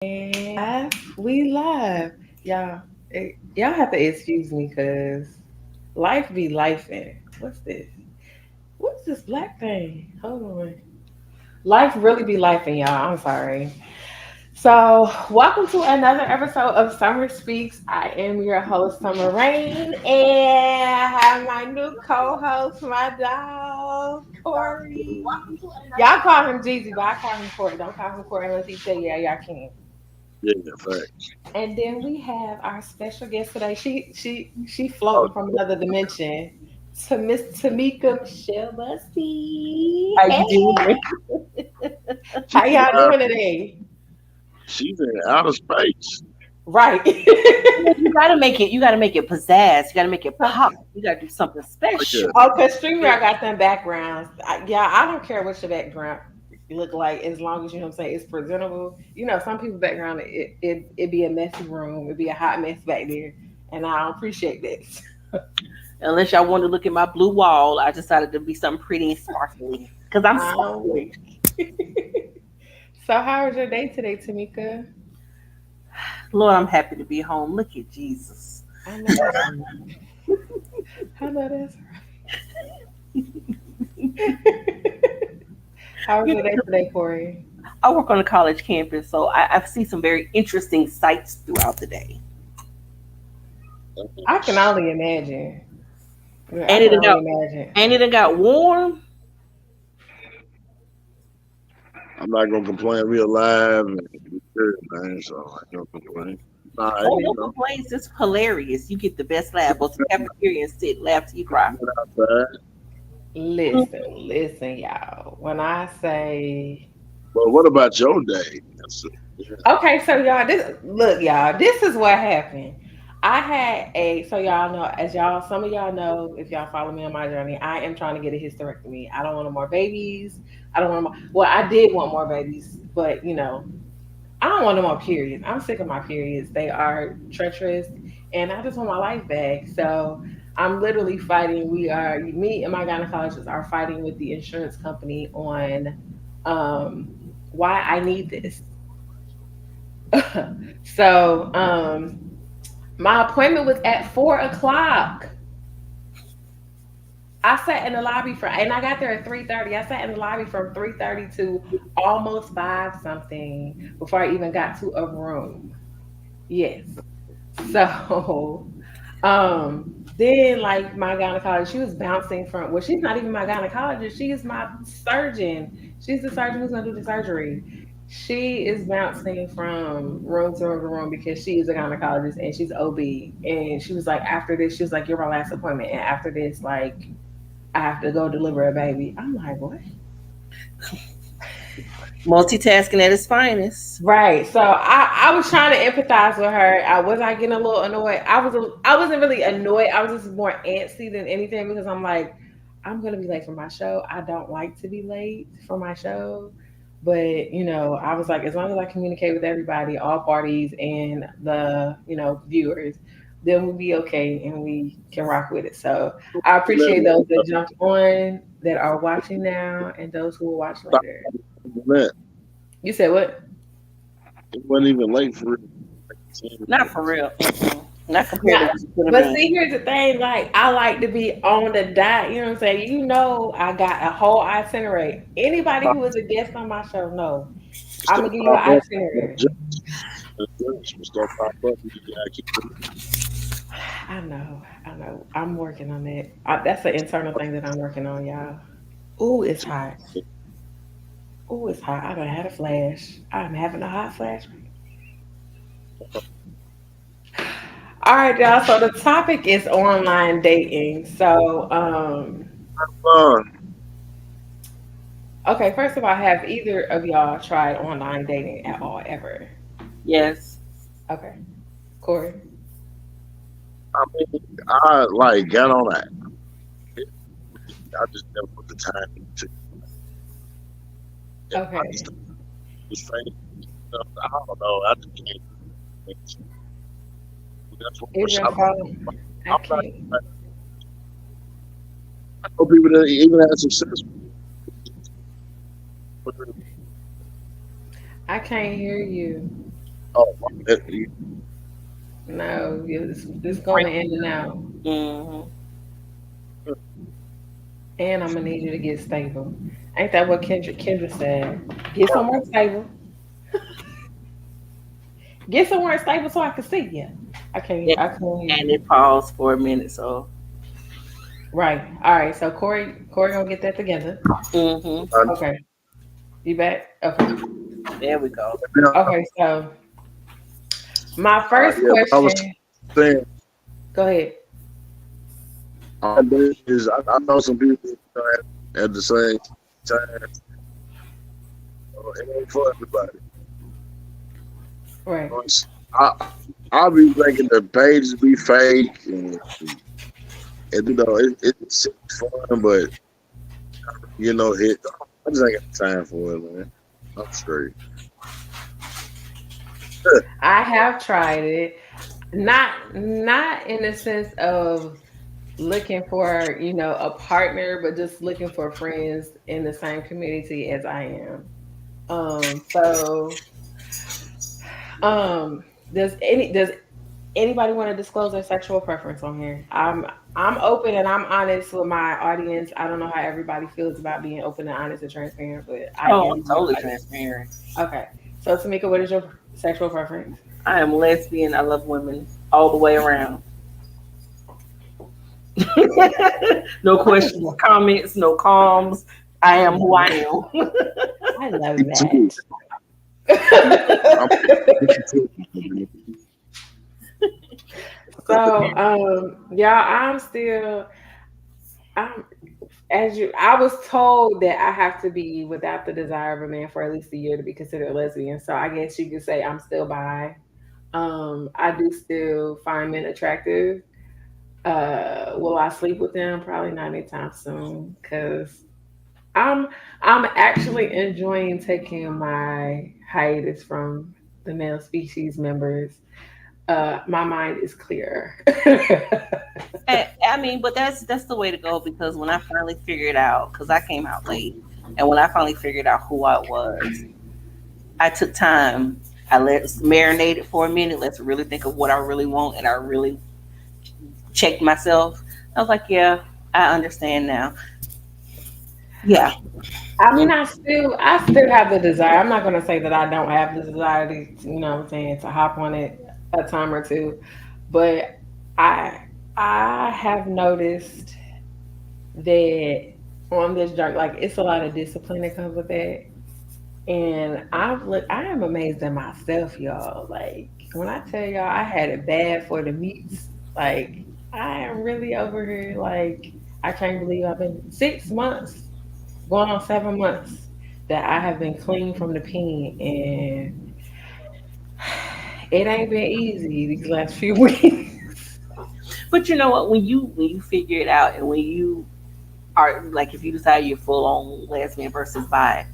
And we live. Y'all, y'all have to excuse me because life be lifing. What's this? What's this black thing? Hold on. Life really be lifing, y'all. I'm sorry. So, welcome to another episode of Summer Speaks. I am your host, Summer Rain, and I have my new co-host, my dog, Corey. Y'all call him Geezy, but I call him Corey. Don't call him Corey unless he tell you, yeah, y'all can. Yeah, fact. And then we have our special guest today. She Oh, floating from another dimension. To Miss Tameka Michelle Busty. How you doing? Hey, she's how y'all out, doing today? she's in outer space. Right. You gotta make it. You gotta make it pizzazz. You gotta make it pop. You gotta do something Like special. Oh, cause StreamYard got them backgrounds. Yeah, I don't care what your background look like as long as you know what I'm saying it's presentable. You know, some people's background it be a messy room, it'd be a hot mess back there, and I don't appreciate that. Unless y'all want to look at my blue wall, I decided to be something pretty and sparkly because I'm Um, sparkly. so how was your day today, Tamika? Lord, I'm happy to be home. Look at Jesus. I know that's right. I know that's right. How was You your day know, today, Corey? I work on a college campus, so I see some very interesting sights throughout the day. I can only imagine. Yeah, I And can it only got imagine. and it got warm. I'm not gonna complain. We alive and we good, man. So I ain't gonna complain. Nah, hey, Oh, no complaints. It's hilarious. You get the best laugh. Go to the cafeteria and sit, laugh till you cry. went outside. Listen, y'all. When I say But what about your day? Yeah. okay, so y'all, this look, y'all, this is what happened. I had a so y'all know, as y'all, some of y'all know, if y'all follow me on my journey, I am trying to get a hysterectomy. I don't want no more babies. I don't want more. Well, I did want more babies, but I don't want no more periods. I'm sick of my periods. They are treacherous, and I just want my life back. So I'm literally fighting. Me and my gynecologist are fighting with the insurance company on um, why I need this. So my appointment was at 4 o'clock. I sat in the lobby and I got there at 3:30. I sat in the lobby from 3:30 to almost 5 something before I even got to a room. Yes. So then like my gynecologist, she was bouncing from well, she's not even my gynecologist, she is my surgeon. She's the surgeon who's gonna do the surgery. She is bouncing from room to room to room because she is a gynecologist and she's OB. And she was like, after this, she was like, you're my last appointment. And after this, like, I have to go deliver a baby. I'm like, what? Multitasking at its finest. Right. So I was trying to empathize with her. I getting a little annoyed. I wasn't really annoyed. I was just more antsy than anything because I'm like, I'm gonna be late for my show. I don't like to be late for my show. But, I was like, as long as I communicate with everybody, all parties and the, viewers, then we'll be okay and we can rock with it. So I Let appreciate those that it jumped on, that are watching now, and those who will watch stop later. that. You said what? It wasn't even late for real. Like 10 Not for minutes. real. Mm-mm. Not compared to Not, what it could have but been. see, here's the thing. Like, I like to be on the dot. You know what I'm saying? I got a whole itinerary. Anybody who is a guest on my show, know I'm Stuff gonna give you pop an up. itinerary. Stuff pop up. You gotta keep it. I know. I'm working on that. That's an internal thing that I'm working on, y'all. Ooh, it's hot. Ooh, it's hot. I done had a flash. I'm having a hot flash. All right, y'all. So the topic is online dating. Fun. Okay, first of all, have either of y'all tried online dating at all ever? Yes. Okay, Corey. I mean, I like got on that. I just never put the time into it. I Okay, just was saying, I don't know. I just can't. That's what is your I'm phone? I I'm not. can't. I know people that even had success with it. I can't hear you. Oh, No, it's going in and out. Mm-hmm. And I'm gonna need you to get stable. Ain't that what Kendra said? Get somewhere stable. Get somewhere stable so I can see you. I can't. Yeah. I can't hear And you. it paused for a minute, so Right. All right. So Corey gonna get that together. mm-hmm. I, Okay. You back? Okay. There we go. Okay. So my first yeah, but I was question. saying, Go ahead. I know some people at the same time. It ain't for everybody. Right. I'll be thinking the pages be fake, and it seems fun, but I just ain't got time for it, man. I'm straight. I have tried it. Not in the sense of looking for, a partner, but just looking for friends in the same community as I am. So um does anybody want to disclose their sexual preference on here? I'm open and I'm honest with my audience. I don't know how everybody feels about being open and honest and transparent, but I Oh, am I'm being totally honest. transparent. Okay. So Tamika, what is your sexual preference? I am lesbian. I love women all the way around. No I questions, comments, no calms. I I am who I love am. I love Me too. I'm that. me too. So, y'all, I'm I was told that I have to be without the desire of a man for at least a year to be considered lesbian. So I guess you could say I'm still bi. I do still find men attractive. Will I sleep with them? Probably not anytime soon, because I'm I'm actually enjoying taking my hiatus from the male species members. My mind is clear. I mean, but that's the way to go because when I finally figured out, because I came out late, and when I finally figured out who I was, I took time. I let marinate it for a minute. Let's really think of what I really want, and I really checked myself. I was like, yeah, I understand now. Yeah. I mean, Mm. I still have the desire. I'm not gonna say that I don't have the desire to, what I'm saying, to hop on it a time or two, but I I have noticed that on this journey, like it's a lot of discipline that comes with that. And I am amazed at myself, y'all. Like when I tell y'all I had it bad for the meats, like I am really over here. Like I can't believe I've been 6 months, going on 7 months that I have been clean from the pen, and it ain't been easy these last few weeks. But you know what? When you figure it out, and when you are like, if you decide you're full on lesbian versus bi,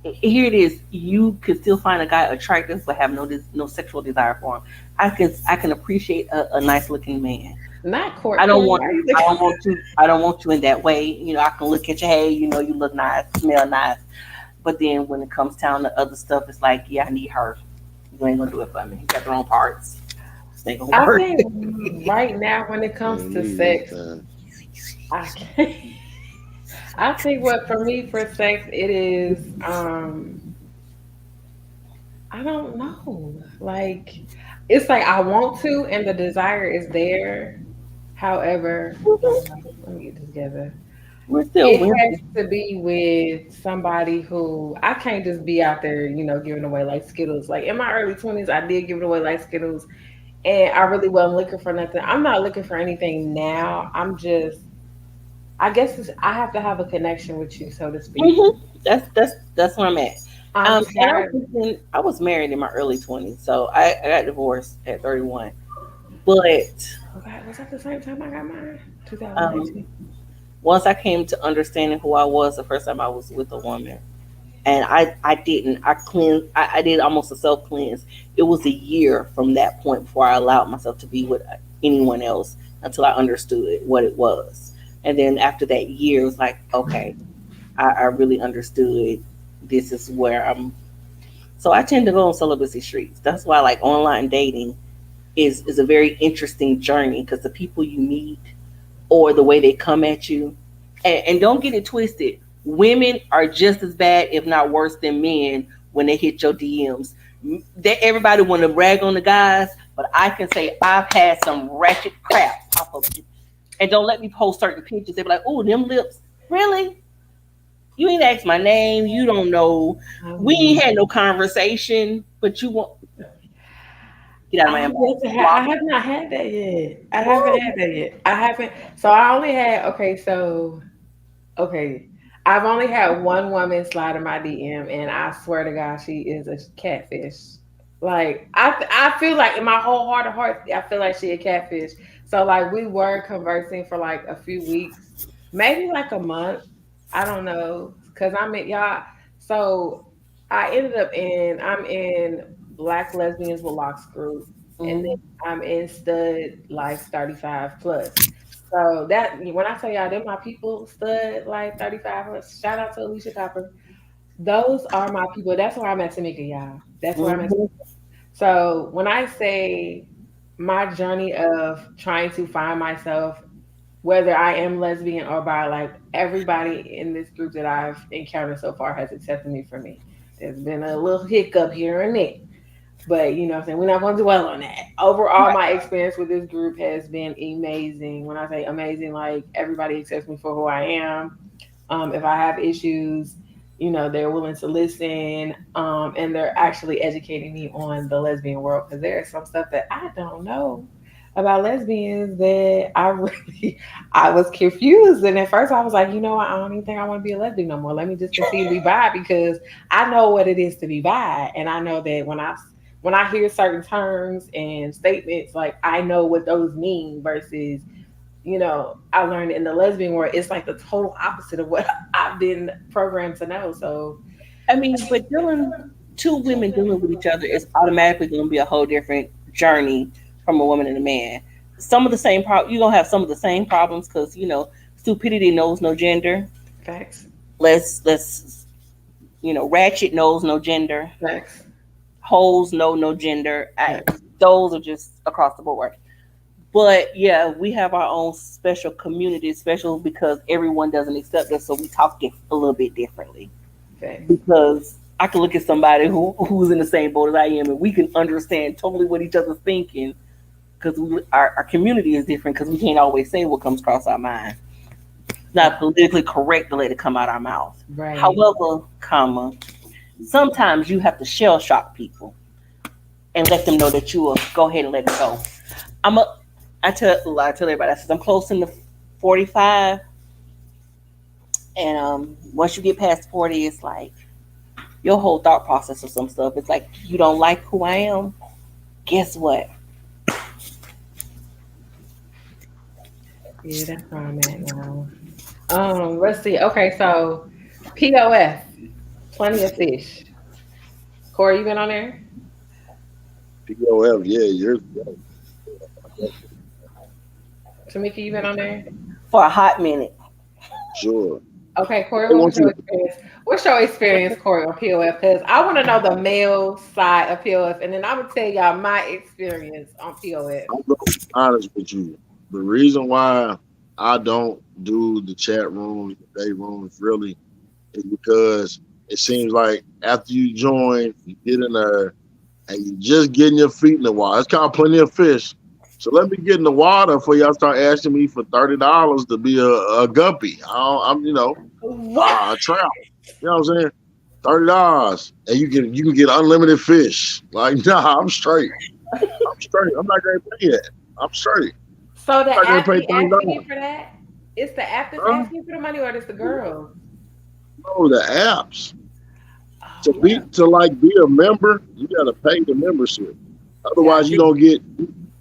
here it is. You can still find a guy attractive, but have no sexual desire for him. I can appreciate a nice looking man. Not I court, don't Corey. want Why are you I looking? don't want you I don't want you in that way. I can look at you, hey, you look nice, smell nice. But then when it comes down to other stuff, it's like, yeah, I need her. You ain't gonna do it for me. You got the wrong parts. This ain't gonna I work. think right now when it comes Man, to me this sex, time. I can't. I think what for me for sex it is I don't know. Like it's like I want to and the desire is there. However, hold on, let me get this together. We're still It has women. to be with somebody who I can't just be out there, giving away like Skittles. Like in my early 20s, I did give it away like Skittles, and I really wasn't looking for nothing. I'm not looking for anything now. I guess I have to have a connection with you, so to speak. That's where I'm at. I'm And tired. I was married in my early 20s, so I got divorced at 31. But Okay, was that the same time I got mine? um, 2019. once I came to understanding who I was, the first time I was with a woman, and I didn't. I did almost a self cleanse. It was a year from that point before I allowed myself to be with anyone else until I understood what it was. And then after that year, it was like, okay, I really understood. This is where I'm So I tend to go on celibacy streets. That's why like online dating is a very interesting journey because the people you meet or the way they come at you. And don't get it twisted. Women are just as bad, if not worse, than men when they hit your DMs. Everybody want to brag on the guys, but I can say I've had some ratchet crap pop up. And don't let me post certain pictures. They be like, "Oh, them lips, really? You ain't asked my name. You don't know. We Um, ain't had no conversation, but you want get out of I my have, inbox." I Block. have not had that yet. I haven't had that yet. I haven't. So I only had. Okay, so okay. I've only had one woman slide in my DM, and I swear to God, she is a catfish. Like I feel like in my whole heart of hearts, I feel like she a catfish. So like we were conversing for like a few weeks, maybe like a month. I don't know, cause I'm in y'all. So I ended up in I'm in Black Lesbians with Locks group, and then Mhm. I'm in Stud Life 35 plus. So that when I tell y'all, they're my people, Stud Life 35 plus. Shout out to Alicia Copper. Those are my people. That's where I'm at, Tameka, y'all. That's where I'm at. Mhm. So when I say my journey of trying to find myself, whether I am lesbian or bi, like everybody in this group that I've encountered so far has accepted me for me. There's been a little hiccup here and there. But you know what I'm saying? We're not going to dwell on that. Overall, my experience with this group has been amazing. When I say amazing, like everybody accepts me for who I am. If I have issues, you know, they're willing to listen, and they're actually educating me on the lesbian world because there is some stuff that I don't know about lesbians that I really I was confused. And at first I was like, you know what, I don't even think I want to be a lesbian no more. Let me just continue to be bi because I know what it is to be bi. And I know that when I hear certain terms and statements, like I know what those mean versus I learned in the lesbian world, it's like the total opposite of what I've been programmed to know. So, I mean, but dealing two women dealing with each other is automatically going to be a whole different journey from a woman and a man. Some of the same you're gonna have some of the same problems because stupidity knows no gender. facts, Let's ratchet knows no gender. facts, Holes know no gender. facts. Those are just across the board. But yeah, we have our own special community, special because everyone doesn't accept us, so we talk a little bit differently. Facts. Because I can look at somebody who's in the same boat as I am, and we can understand totally what each other's thinking. Because our community is different. Because we can't always say what comes across our mind. It's not politically correct to let it come out our mouth. Right. However, sometimes you have to shell shock people and let them know that you will go ahead and let it go. I'm a I tell everybody I says I'm close in the 45, and once you get past 40, it's like your whole thought process of some stuff. It's like you don't like who I am. Guess what? Yeah, that's where I'm at now. Let's see. Okay, so POF, plenty of fish. Corey, you been on there? POF, yeah, you're Tamika, you been on there? For a hot minute. sure. Okay, Corey, They what want was your you. experience? What's your experience, Corey, on POF? Because I want to know the male side of POF, and then I'm gonna tell y'all my experience on POF. I'm gonna be honest with you. The reason why I don't do the chat rooms, the day rooms, really, is because it seems like after you join, you get in there and you just getting your feet in the water. It's caught plenty of fish. So let me get in the water before y'all start asking me for $30 to be a guppy. I'm What? a trout. You know what I'm saying? $30 and you can get unlimited fish. Like nah, I'm straight. I'm straight. I'm not gonna pay that. I'm straight. So the I'm not gonna app pay be thirty asking you dollars. for that? It's the app that's Huh? asking you for the money, or it's the girls? No, the apps. To Oh, be to like be a member, you gotta pay the membership. got Otherwise, you you. don't get.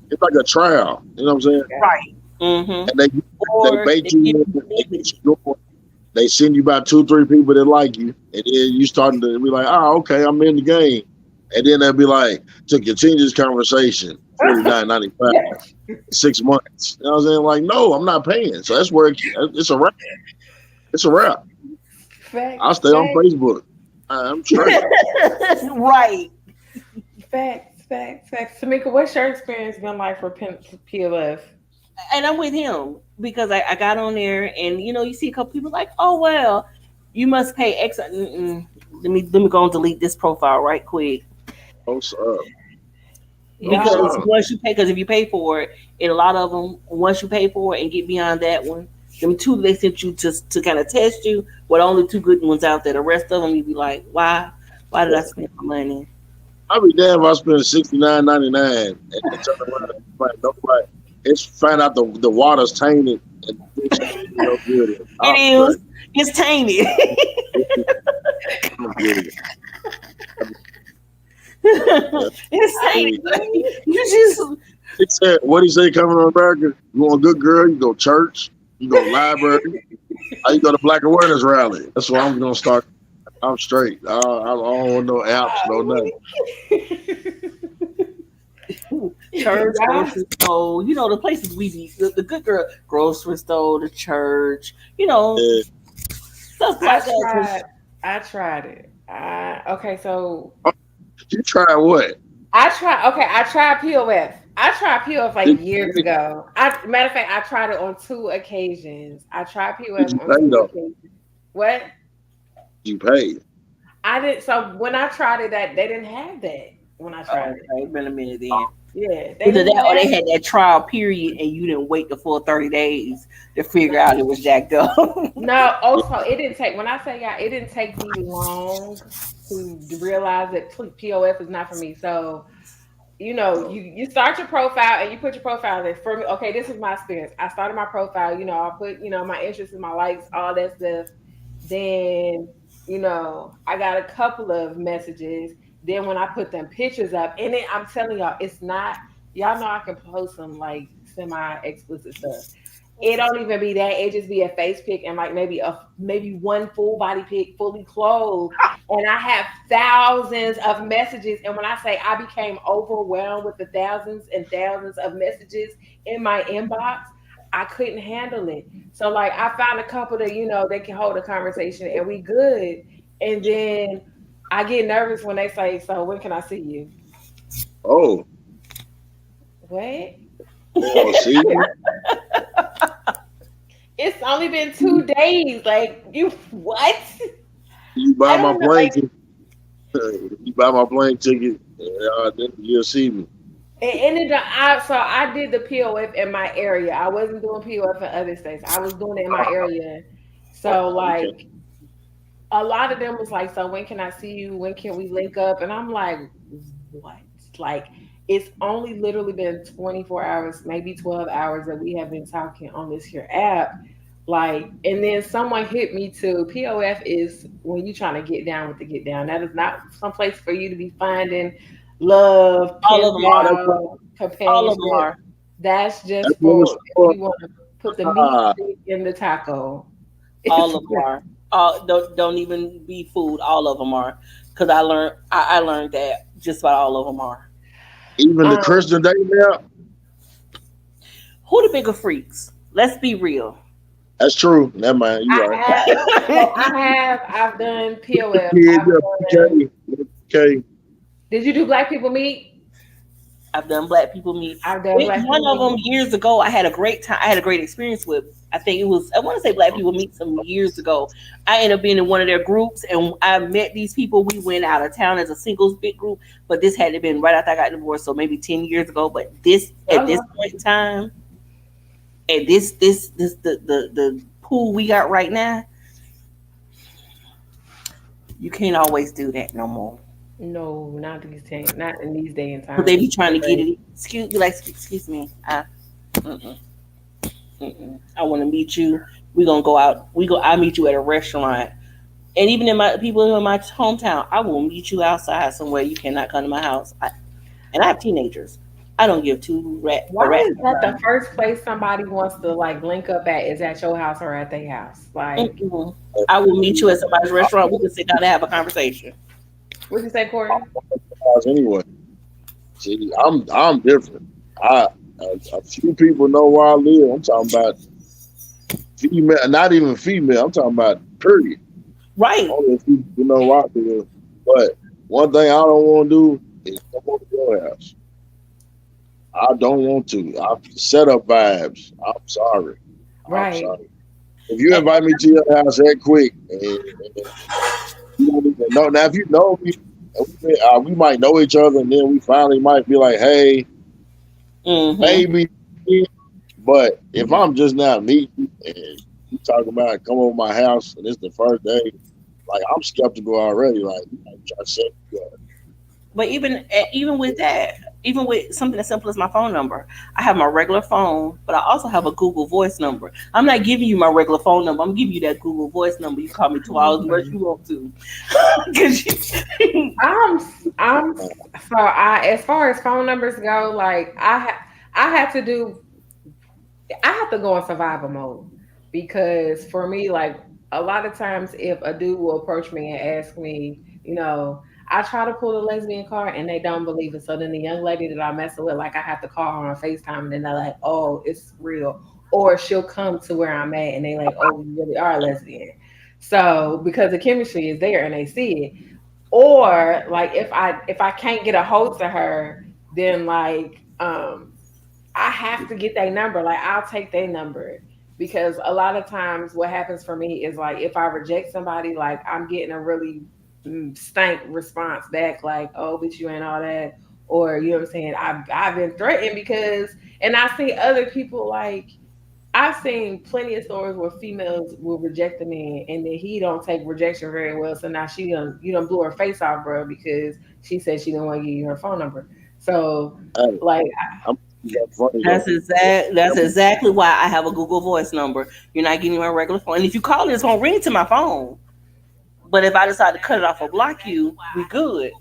It's like a trial. You know what I'm saying? Got Right. Mm-hmm. And they Or bait they you give in. you They business. get you going. They send you about 2, 3 people that like you, and then you starting to be like, oh, okay, I'm in the game. And then they'll be like, to continue this conversation, $49.95, Yes. 6 months. You know what I'm saying? Like, no, I'm not paying. So that's where it's a wrap. It's a wrap. Facts, I'll stay on facts. Facebook. I'm straight. Right. Facts, facts, facts. Tamika, what's your experience been like for POF? And I'm with him because I got on there, and you see a couple people like, oh well, you must pay X. Mm-mm. Let me go and delete this profile right quick. What's up? What's Y'all, Because up? once you pay, because if you pay for it, and a lot of them, once you pay for it and get beyond that one, them two they sent you to kind of test you. But only two good ones out there. The rest of them, you be like, why did I spend my money? I'll be damned if I spend $69.99 and turn around and find nobody. It's find out the water's tainted and the fish ain't even no good. It I'm is. straight. It's tainted. I'm good. It's Hey, tainted. You just he said, what he say coming on America? You want a good girl? You go church. You go library. Or you go to Black Awareness rally. That's where I'm gonna start. I'm straight. I don't want no apps, no nothing. church, y'all, grocery store, the places we be, the good girl, grocery store, the church, stuff I like that. tried. I tried it. Okay, so Oh, you try what? I tried. Okay, I tried POF. I tried POF like Did years you, ago. Matter of fact, I tried it on two occasions. I tried did POF you on pay two though? occasions. What? You paid. I did. So when I tried it, that they didn't have that when I Oh, tried it. okay, been a minute then. Yeah, they Either didn't that or they have. had that trial period and you didn't wait the full 30 days to figure out it was jacked up. No, also it didn't take. When I say yeah, it didn't take me long to realize that POF is not for me. So you start your profile and you put your profile there. For me, okay, this is my experience. I started my profile. I put my interests and my likes, all that stuff. Then I got a couple of messages. Then when I put them pictures up, and then I'm telling y'all, it's not. Y'all know I can post some like semi explicit stuff. It don't even be that. It just be a face pic and like maybe one full body pic, fully clothed. And I have thousands of messages. And when I say I became overwhelmed with the thousands and thousands of messages in my inbox, I couldn't handle it. So like I found a couple that they can hold a conversation and we good. And then I get nervous when they say, "So when can I see you?" Oh, What? they want to see you. It's only been 2 days. Like you what? You I buy my don't know. plane Like ticket. You buy my plane ticket. Then you'll see me. it ended up. I did the POF in my area. I wasn't doing POF in other states. I was doing it in my area. So Okay. like a lot of them was like, "So when can I see you? When can we link up?" And I'm like, "What?" Like it's only literally been 24 hours, maybe 12 hours that we have been talking on this here app. Like, and then someone hit me too. POF is when you trying to get down with the get down. That is not some place for you to be finding love, All pen of them Oh, are. that's what, pal, All of them companionship. are. That's that's just what it's for if for. you want to put the meat Ah, stick in the taco. All It's of them are. All don't even be food. All of them are. Because I learned that just about all of them are. even the um Christian day now. Who the bigger freaks? Let's be real. That's true. Never mind. You I right. have I've done POF. Kids, I've done. okay. Did you do Black People Meet? I've done Black People Meet. I've done With Black one People of them Meet. years ago, I had a great time. I had a great experience with. I think it was. I want to say Black People Meet some years ago. I ended up being in one of their groups, and I met these people. We went out of town as a singles big group, but this had to been right after I got divorced, so maybe 10 years ago. But this at this Hello. point in time, at this the pool we got right now, you can't always do that no more. No, not in these day and But they times. be It's trying to get crazy. it. Excuse me. Mm-mm. Mm-mm. I want to meet you. We gonna go out. I'll meet you at a restaurant. And even in my people in my hometown, I will meet you outside somewhere. You cannot come to my house. And I have teenagers. I don't give a Why rat is that the first place somebody wants to like link up at is at your house or at their house? Like, Mm-mm. I will meet you at somebody's restaurant. We can sit down and have a conversation. what you say, Corey? Anyway, see, I'm different. A few people know where I live. I'm talking about female, not even female. I'm talking about period. Right. Only if you know why. But one thing I don't want to do is come over to your house. I don't want to. I set up vibes. I'm sorry. I'm Right. sorry. If you And, invite me to your house that quick, and you don't even know. Now, if you know me, we might know each other, and then we finally might be like, hey, Mm-hmm. maybe. But if I'm just now meeting you and you talking about come over my house and it's the first day, like I'm skeptical already. Like you might try to set me up. But even with that, even with something as simple as my phone number, I have my regular phone, but I also have a Google Voice number. I'm not giving you my regular phone number. I'm giving you that Google Voice number. You call me 2 hours unless you want to, because you. I'm I'm so I as far as phone numbers go, like I had to do I have to go in survival mode because for me, like a lot of times, if a dude will approach me and ask me, I try to pull the lesbian card and they don't believe it. So then the young lady that I'm messing with, like I have to call her on FaceTime and then they're like, oh, it's real. Or she'll come to where I'm at and they like, oh, you really are a lesbian. So because the chemistry is there and they see it. Or like if I can't get a hold to her, then like I have to get their number. Like I'll take their number because a lot of times what happens for me is like if I reject somebody, like I'm getting a really stank response back, like oh, but you ain't all that, or you know what I'm saying. I've been threatened because, and I see other people like. I've seen plenty of stories where females will reject a man and then he don't take rejection very well. So now she done you done blew her face off, bro, because she said she didn't want to give you her phone number. So Hey, like I'm funny though. That's exactly why I have a Google Voice number. You're not getting my regular phone. And if you call it, it's gonna ring to my phone. But if I decide to cut it off or block you, we good.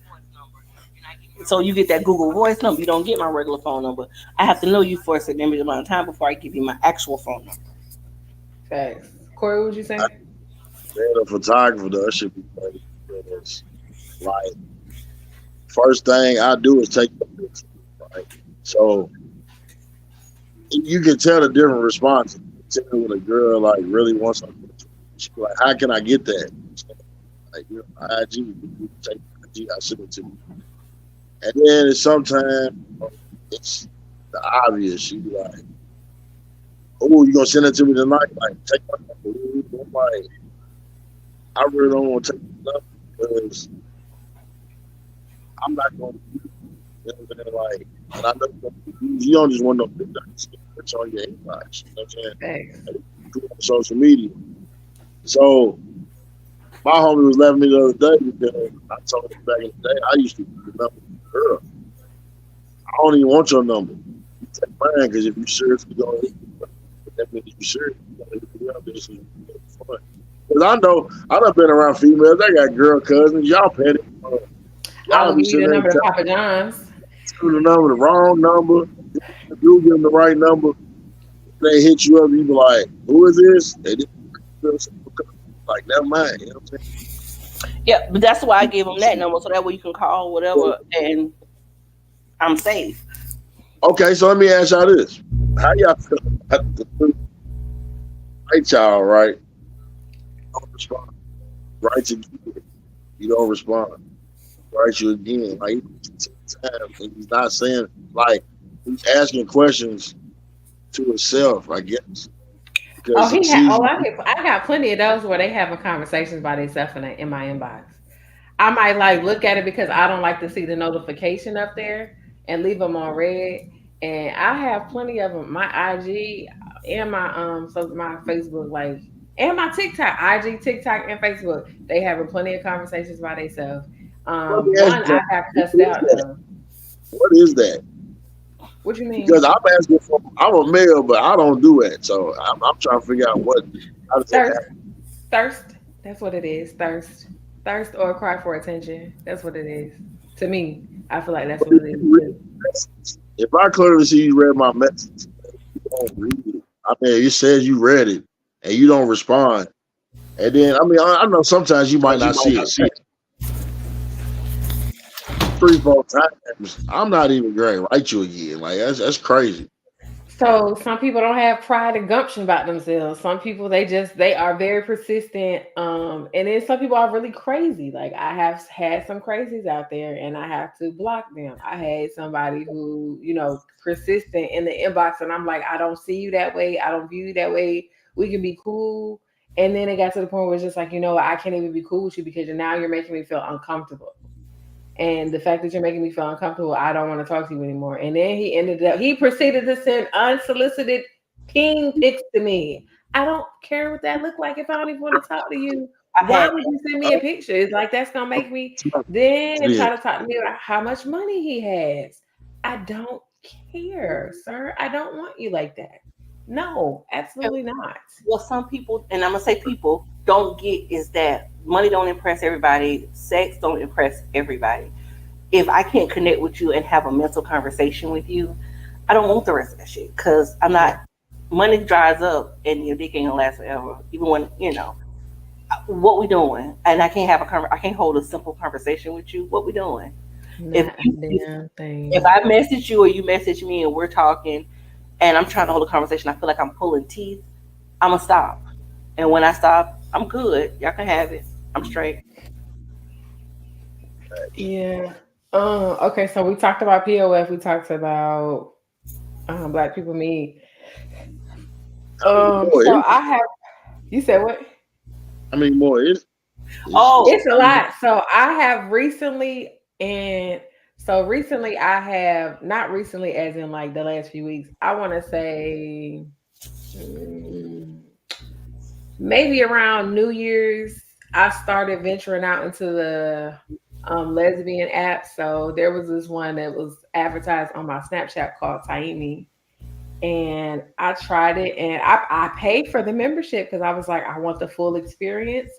So you get that Google Voice number. You don't get my regular phone number. I have to know you for a significant amount of time before I give you my actual phone number. facts. Corey, what would you I say? being a photographer though, that should be funny because like first thing I do is take a picture. Right? So you can tell the different responses. You can tell when a girl like really wants something. She be like, how can I get that? Like, IG, you take IG, I send it to you. And then it's sometimes it's the obvious. You be like, oh, you gonna send it to me tonight? Like, take my number. I'm like, I really don't want to take the number because I'm not gonna do it. You know what I'm saying? Like, and I know you don't just want no picture. It's on your inbox. You know what I'm saying? Facts. Like, on social media. So my homie was laughing at me the other day because I told him back in the day I used to remember girl. I don't even want your number. You take mine because if you seriously go ahead, that means you serious. This is fun. Because I done been around females. They got girl cousins. Y'all petty. I Y'all will be give you sitting the there number to telling Papa John's. the number, the wrong number. You give them the right number. They hit you up. You be like, who is this? They didn't like, never mind. You know what I'm Yeah, but that's why I gave them that number so that way you can call whatever and I'm safe. Okay, so let me ask y'all this. How y'all feel about the right y'all, right? Don't respond. Right you again. You don't respond. Right you again. Like time and he's not saying like he's asking questions to himself, I guess. Oh, Because he he had. sees Oh, you. I got plenty of those where they having conversations by themselves in my inbox. I might like look at it because I don't like to see the notification up there and leave them on red. And I have plenty of them. My IG and my Facebook, like, and my TikTok, IG, TikTok, and Facebook. They having plenty of conversations by themselves. Let me ask One you I something. got What cussed is out that? of. What is that? What you Because mean? I'm asking for I'm a male, but I don't do that. So I'm trying to figure out what how does that Thirst. happen? Thirst. That's what it is. Thirst. Thirst or cry for attention. That's what it is. To me, I feel like that's what it is too. If I clearly see you read my message, you don't read it. I mean, it says you read it and you don't respond. And then, I mean, I know sometimes you might not see it. Heck, 3, 4 times. I'm not even going to write you again. Like that's crazy. So some people don't have pride and gumption about themselves. Some people they are very persistent. And then some people are really crazy. Like I have had some crazies out there and I have to block them. I had somebody who, persistent in the inbox and I'm like, I don't see you that way. I don't view you that way. We can be cool. And then it got to the point where it's just like, I can't even be cool with you because now you're making me feel uncomfortable. And the fact that you're making me feel uncomfortable, I don't want to talk to you anymore. And then he proceeded to send unsolicited ping pics to me. I don't care what that look like if I don't even want to talk to you. I Why had would you send me a picture? It's like that's gonna make me then Yeah, try to talk to me about how much money he has. I don't care, sir. I don't want you like that. No, absolutely not. what some people, and I'm gonna say people don't get is that money don't impress everybody, sex don't impress everybody. If I can't connect with you and have a mental conversation with you, I don't want the rest of that shit because I'm Yeah. not. Money dries up and your dick ain't gonna last forever. Even when what we doing, and I can't I can't hold a simple conversation with you. What we doing? If Not a you, damn if thing. I message you or you message me and we're talking, and I'm trying to hold a conversation, I feel like I'm pulling teeth. I'm gonna stop, and when I stop, I'm good. Y'all can have it. I'm straight. Yeah. Okay, so we talked about POF, we talked about Black People Meet. more So is I have you said what? I mean, more is Oh, It's a lot. So I have recently and so recently I have not recently as in like the last few weeks. I want to say mm, maybe around New Year's I started venturing out into the lesbian app. So there was this one that was advertised on my Snapchat called Taimi, and I tried it and I paid for the membership because I was like, I want the full experience.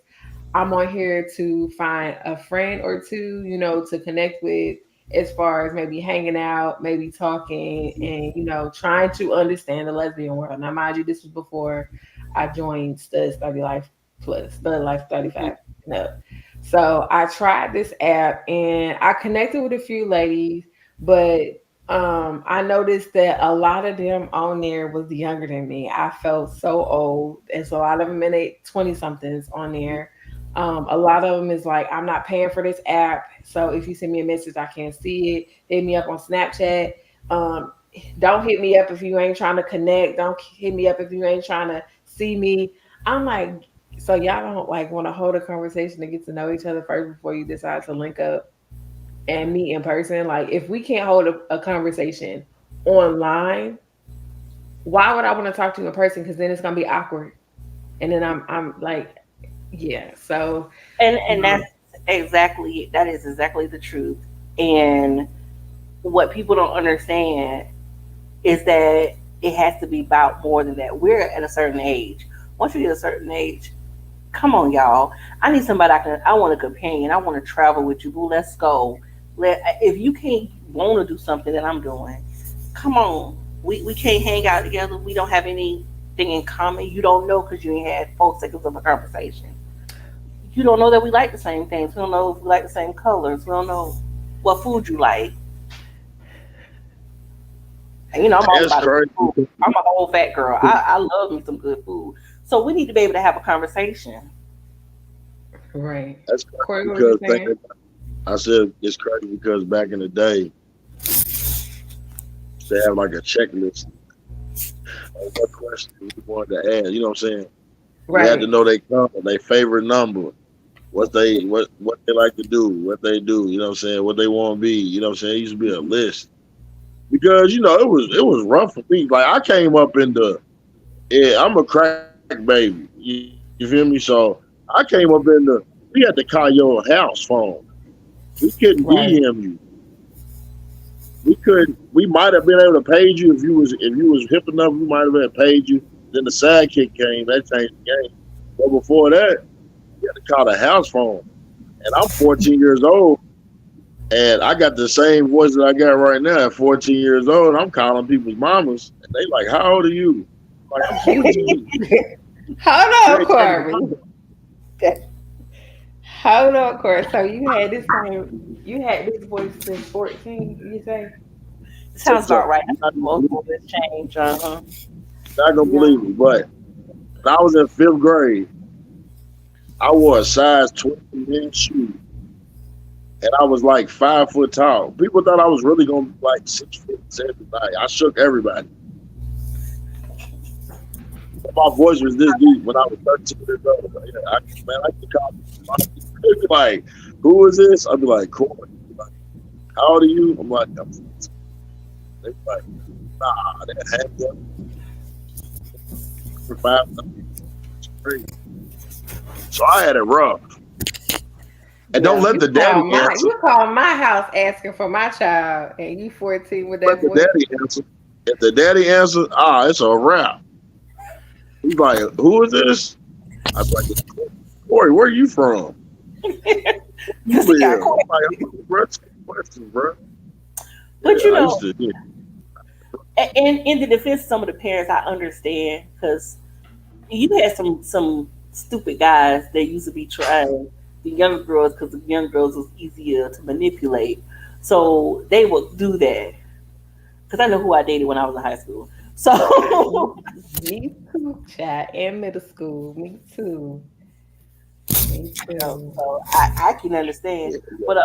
I'm on here to find a friend or two, to connect with as far as maybe hanging out, maybe talking, and trying to understand the lesbian world. Now, mind you, this was before I joined Stud Study Life Plus, Stud Life 35 and up. So I tried this app and I connected with a few ladies, but I noticed that a lot of them on there was younger than me. I felt so old. There's a lot of them in their 20 somethings on there. A lot of them is like, I'm not paying for this app. So if you send me a message, I can't see it. Hit me up on Snapchat. Um, don't hit me up if you ain't trying to connect. Don't hit me up if you ain't trying to see me. I'm like, so y'all don't like want to hold a conversation to get to know each other first before you decide to link up and meet in person. Like if we can't hold a conversation online, why would I want to talk to you in person? Because then it's gonna be awkward. And then I'm like, yeah. So and that is exactly the truth. And what people don't understand is that it has to be about more than that. We're at a certain age. Once you get a certain age, come on, y'all. I need somebody I want a companion. I want to travel with you. Boo, let's go. If you can't want to do something that I'm doing, come on. We can't hang out together. We don't have anything in common. You don't know because you ain't had 4 seconds of a conversation. You don't know that we like the same things. We don't know if we like the same colors. We don't know what food you like. And I'm all that's about a good food. crazy. I'm a whole fat girl. I love me some good food. So we need to be able to have a conversation. right. That's Corey, crazy what were you because saying? I said it's crazy because back in the day they have like a checklist of what questions you wanted to ask. You know what I'm saying? You had to Right. know their favorite number, what they like to do, what they do. You know what I'm saying? What they want to be. You know what I'm saying? It used to be a list because it was rough for me. Like I came up in the yeah, I'm a crack baby. You feel me? So I came up in we had to call your house phone. We couldn't DM Right. you. We might have been able to page you if you was hip enough. We might have been paid you. Then the sidekick came. That changed the game. But before that, you had to call the house phone. And I'm 14 years old, and I got the same voice that I got right now at 14 years old. I'm calling people's mamas, and they like, "How old are you?" I'm like, I'm 14. Hold You on, ain't taking Corey. my Hold on, Corey. So you had this voice since 14, you say? Sounds about TikTok. right. You're not gonna Most believe, women change. Uh-huh. not gonna Yeah. believe it, but when I was in fifth grade, I wore a size 20 men's shoe, and I was like 5 foot tall. People thought I was really gonna be like 6 foot 7. Like, I shook everybody. My voice was this deep when I was 13 years old. Like, yeah, man, I could call people like, who is this? I'd be like, Corey. Like, how old are you? I'm like, I'm 14. They be like, nah, that hands up for 5 So I had it rough. And don't Yeah. let You the daddy call my answer. you call my house asking for my child and you 14 with Let that the voice. daddy answer. If the daddy answers, it's a wrap. He's like, who is this? I'd be like, it's Corey, where are you from? You Because he got live? I'm caught. like, bro, questions, bro. But Yeah, you I used know, to. Yeah, in the defense of some of the parents, I understand because you had some stupid guys that used to be trying the younger girls because the young girls was easier to manipulate. So they would do that because I know who I dated when I was in high school. So Me too, chat in middle school. Me too. Me too. I can understand. But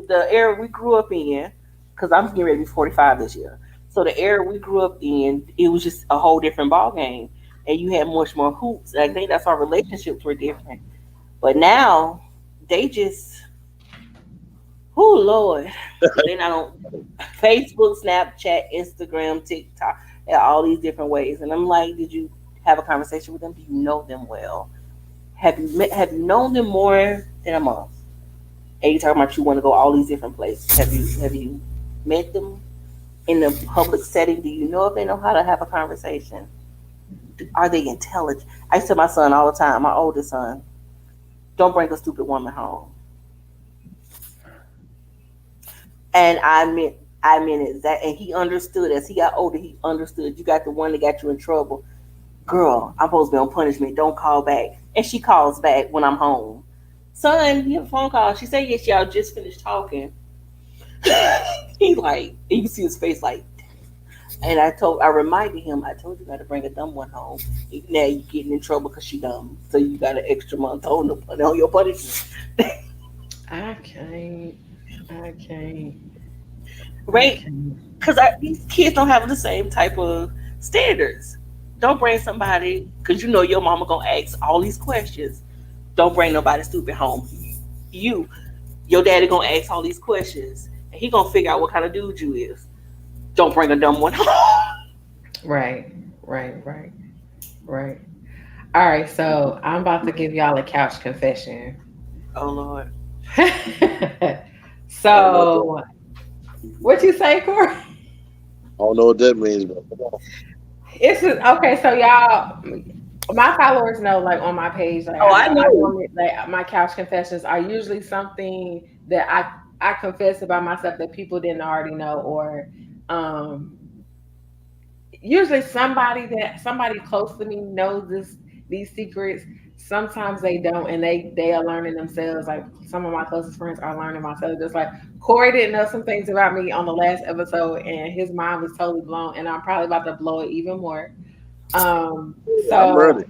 the era we grew up in, because I'm getting ready to be 45 this year. So the era we grew up in, it was just a whole different ball game, and you had much more hoops. And I think that's why relationships were different. But now they just, oh Lord, they not on Facebook, Snapchat, Instagram, TikTok, and all these different ways. And I'm like, did you have a conversation with them? Do you know them well? Have you known them more than a month? And you talking about you want to go all these different places. Have you met them in the public setting? Do you know if they know how to have a conversation? Are they intelligent? I tell my son all the time, my oldest son, don't bring a stupid woman home. And I meant it that, and he understood as he got older. He understood. You got the one that got you in trouble, girl. I'm supposed to be on punishment. Don't call back. And she calls back when I'm home. Son, you have a phone call. She said, yes, y'all just finished talking. He like, and you see his face like, and I reminded him, I told you not to bring a dumb one home. Now you getting in trouble because she dumb. So you got an extra month on your punishment. I can't. I can't. I Right? can't. Because these kids don't have the same type of standards. Don't bring somebody, because you know your mama going to ask all these questions. Don't bring nobody stupid home. You, your daddy going to ask all these questions. And he going to figure out what kind of dude you is. Don't bring a dumb one home. Right. Right. Right. Right. All right. So I'm about to give y'all a couch confession. Oh, Lord. I don't know what that. So what you say, Corey? I don't know what that means, but come on. Okay. So y'all, my followers know, like on my page, like Oh, I I know. normally like my couch confessions are usually something that I confess about myself that people didn't already know, or um usually somebody close to me knows these secrets. Sometimes they don't, and they are learning themselves. Like some of my closest friends are learning myself. Just like Corey didn't know some things about me on the last episode, and his mind was totally blown, and I'm probably about to blow it even more. Yeah, I'm So ready.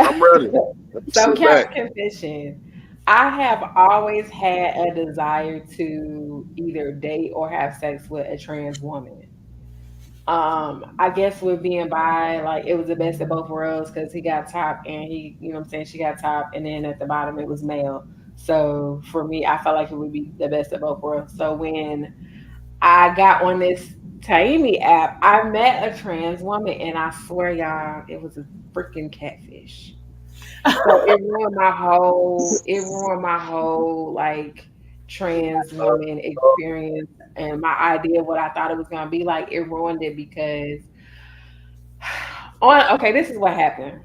I'm ready. Let me so sit couch back. confession. I have always had a desire to either date or have sex with a trans woman. I guess with being bi, like it was the best of both worlds because he got top and he, you know what I'm saying, she got top, and then at the bottom it was male. So for me, I felt like it would be the best of both worlds. So when I got on this Taimi app, I met a trans woman, and I swear, y'all, it was a freaking catfish. So it ruined my whole like trans woman experience and my idea of what I thought it was gonna be like. It ruined it because on okay, this is what happened.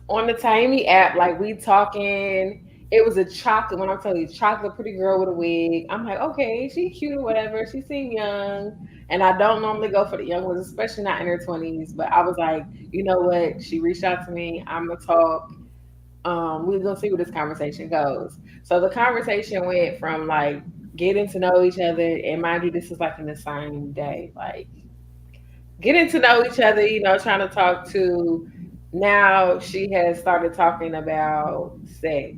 On the Tiny app, like we talking, it was a chocolate when I'm telling you, chocolate pretty girl with a wig. I'm like, okay, she cute or whatever. She seemed young. And I don't normally go for the young ones, especially not in her 20s. But I was like, you know what? She reached out to me. I'm gonna talk. We're gonna see where this conversation goes. So the conversation went from like getting to know each other, and mind you, this is like in the same day, like getting to know each other, trying to talk to. Now she has started talking about sex,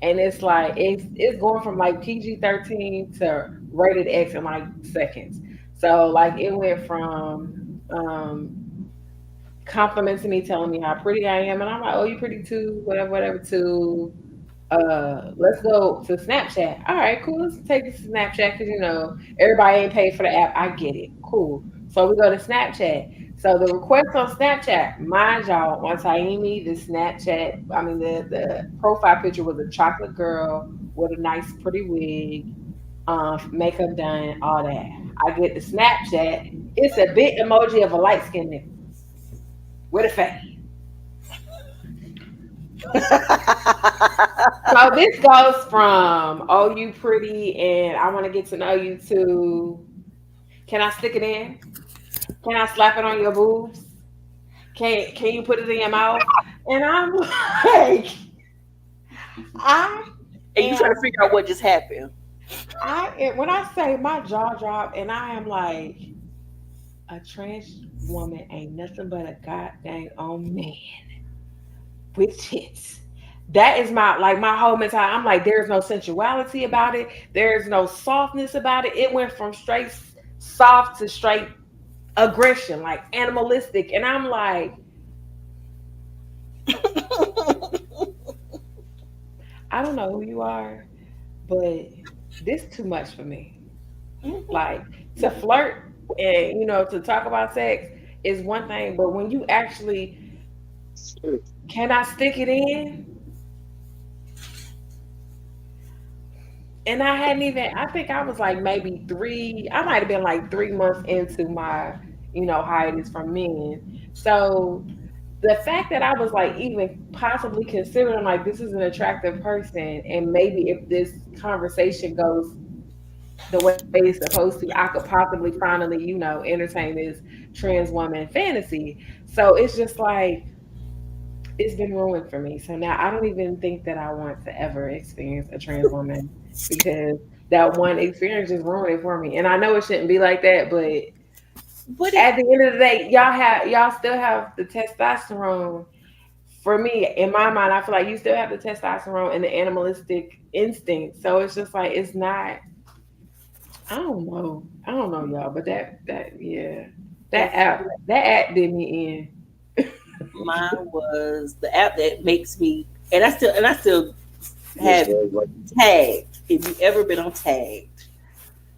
and it's like it's going from like PG-13 to rated X in like seconds. So like it went from um complimenting me, telling me how pretty I am, and I'm like, oh, you pretty too, whatever, whatever. To let's go to Snapchat. All right, cool. Let's take this to Snapchat because everybody ain't paid for the app. I get it. Cool. So we go to Snapchat. So the request on Snapchat, mind y'all, on Taimi, the Snapchat, I mean the profile picture was a chocolate girl with a nice pretty wig, makeup done, all that. I get the Snapchat. It's a big emoji of a light skinned nigga with a fade. So this goes from oh you pretty and I want to get to know you to can I stick it in? Can I slap it on your boobs? Can you put it in your mouth? And I'm like, I And you trying to am figure out what just happened. when I say my jaw drop and I am like a trans woman ain't nothing but a goddamn on man with tits. That is my whole mentality. I'm like, there's no sensuality about it. There's no softness about it. It went from straight soft to straight aggression, like animalistic. And I'm like, I don't know who you are, but this too much for me. Like to flirt and to talk about sex is one thing, but when you actually can I stick it in? And I hadn't even, I think I was like maybe I might have been like 3 months into my, hiatus from men. So the fact that I was like even possibly considering like this is an attractive person, and maybe if this conversation goes the way it's supposed to, I could possibly finally, entertain this trans woman fantasy. So it's just like, it's been ruined for me. So now I don't even think that I want to ever experience a trans woman because that one experience just ruined it for me. And I know it shouldn't be like that, but But it, at the end of the day, y'all still have the testosterone. For me, in my mind, I feel like you still have the testosterone and the animalistic instinct. So it's just like it's not. I don't know, y'all. But that yeah, that's that app did me in. mine was the app that makes me, and I still Yes, have guys, like tagged. If you ever been on tagged,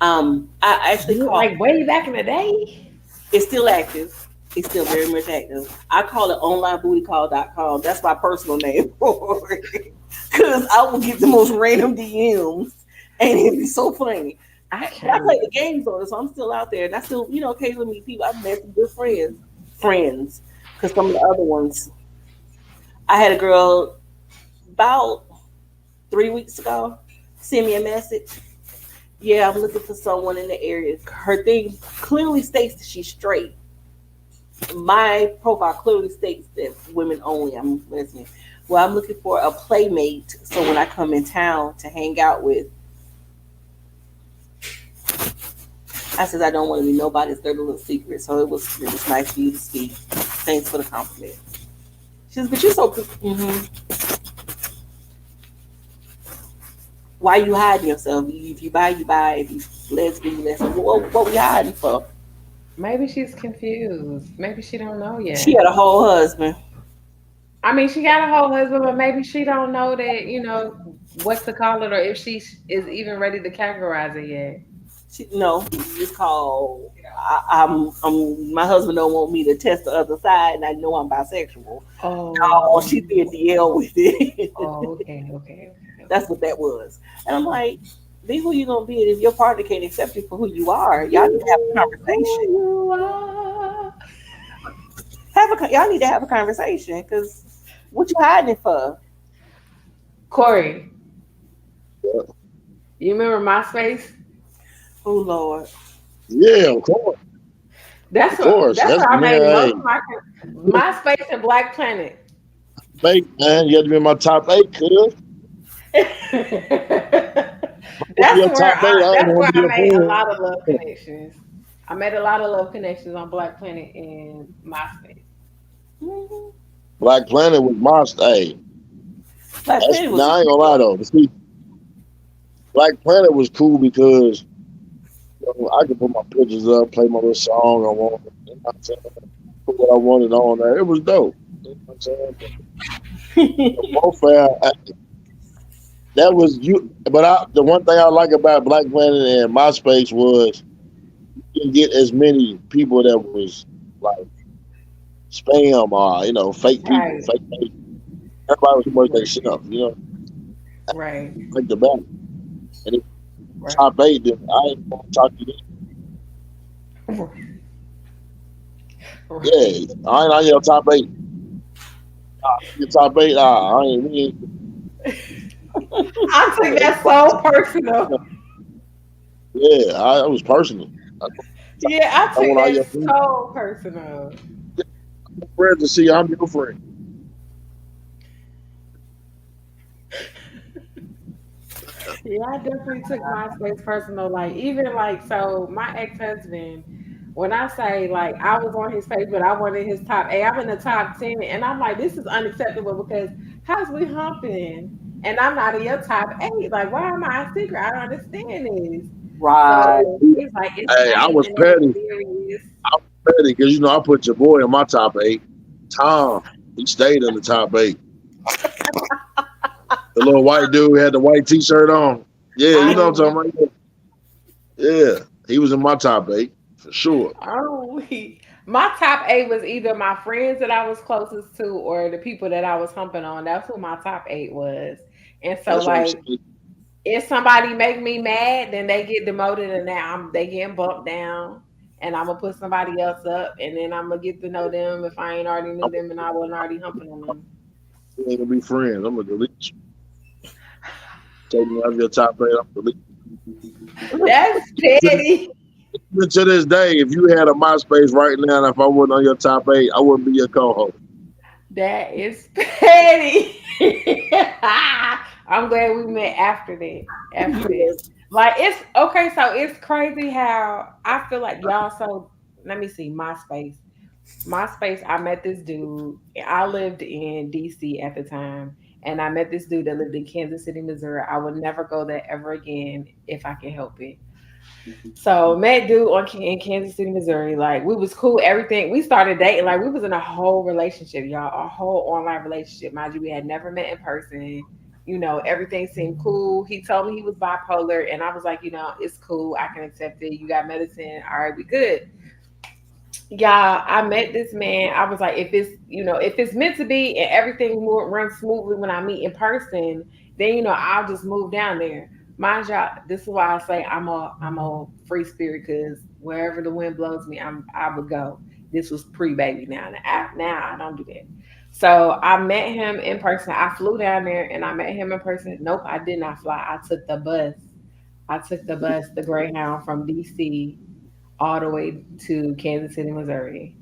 I actually call Like way back in the day. it's still active. It's still very much active. I call it onlinebootycall.com. That's my personal name for it. Because I will get the most random DMs and it'd be so funny. I But I can't. play the games on it, so I'm still out there. And I still, occasionally meet people. I've met some good friends. Because some of the other ones, I had a girl about 3 weeks ago send me a message. Yeah, I'm looking for someone in the area. Her thing clearly states that she's straight. My profile clearly states that women only. I'm lesbian. Well, I'm looking for a playmate, so when I come in town to hang out with, I says I don't want to be nobody's dirty little secret. So it was nice for you to speak. Thanks for the compliment. She says, but you're so good. Why you hiding yourself? If you buy, you buy. If you lesbian, you lesbian. What we hiding for? Maybe she's confused. Maybe she don't know She yet. had a whole husband. I mean, she got a whole husband, but maybe she don't know that, what to call it or if she is even ready to categorize it yet. No, it's called. My husband don't want me to test the other side, and I know I'm bisexual. Oh, Oh, she's being DL with it. oh, okay, okay, okay, That's okay. what that was. And I'm like, be who you gonna be. And if your partner can't accept you for who you are, y'all need to have a Be who conversation. you are. Y'all need to have a conversation because what you hiding it for? Corey, you remember MySpace? Oh Lord. yeah, of course. That's That's where I man. made most Hey, of my MySpace and Black Planet. fake man. You had to be in my top 8, cuz. Be your top eight. I ain't want to That's be where I your made a lot of friend. love connections. I made a lot of love connections on Black Planet and MySpace. Mhm. Black Planet was my hey. Black That's Penny was now I ain't gonna lie cool. though. See, Black Planet was cool because I could put my pictures up, play my little song I wanted. You know what I'm saying? Put what I wanted on there. It was dope. You know what I'm saying? But both that was you. But the one thing I like about Black Planet and MySpace was you didn't get as many people that was like spam or fake people, Right, fake pages. Everybody was too much right, themselves. right, Like the back. And if right. top eight, then I ain't gonna talk to you. Right. Yeah, I ain't on your top eight. Your top eight. I ain't. We ain't I yeah, took that so personal. yeah, I was personal. I, Yeah, I I took want all that your friends so personal. to see I'm your friend. Yeah, I definitely took MySpace personal. Like, even like, so my ex husband, when I say like I was on his page, but I wanted his top eight, I'm in the top 10, and I'm like, this is unacceptable because how's we humping and I'm not in your top eight? Like, why am I a secret? I don't understand this. Right. So he's like, it's Hey, I lame was and it's petty. serious. I was petty because I put your boy in my top eight. Tom, he stayed in the top eight. The little white dude had the white T-shirt on. Yeah, you I know what I'm remember. talking about. Yeah, he was in my top eight for sure. Oh, my top eight was either my friends that I was closest to or the people that I was humping on. That's who my top eight was. And so, That's what I'm like, saying. if somebody make me mad, then they get demoted, and now they getting bumped down. And I'm gonna put somebody else up, and then I'm gonna get to know them if I ain't already knew I'm them and I wasn't already humping on them. we ain't gonna be friends. I'm gonna delete you. Take me out of your top eight. I'm gonna delete That's you. petty. Even to this day, if you had a MySpace right now, and if I wasn't on your top eight, I wouldn't be your co-host. That is petty. I'm glad we met after that. After that. Like, it's okay, so it's crazy how I feel like y'all, so let me see, MySpace. MySpace, I met this dude. I lived in DC at the time. And I met this dude that lived in Kansas City, Missouri. I would never go there ever again if I can help it. So met dude in Kansas City, Missouri. Like, we was cool, everything. We started dating. Like, we was in a whole relationship, y'all, a whole online relationship. Mind you, we had never met in person. Everything seemed cool. He told me he was bipolar, and I was like, it's cool. I can accept it. You got medicine. All right, we good. Yeah, I met this man. I was like, if it's meant to be and everything runs smoothly when I meet in person, then I'll just move down there. Mind you, this is why I say I'm a free spirit because wherever the wind blows me, I would go. This was pre baby now I don't do that. So I met him in person. I flew down there and I met him in person. Nope, I did not fly. I took the bus. The Greyhound from DC all the way to Kansas City, Missouri.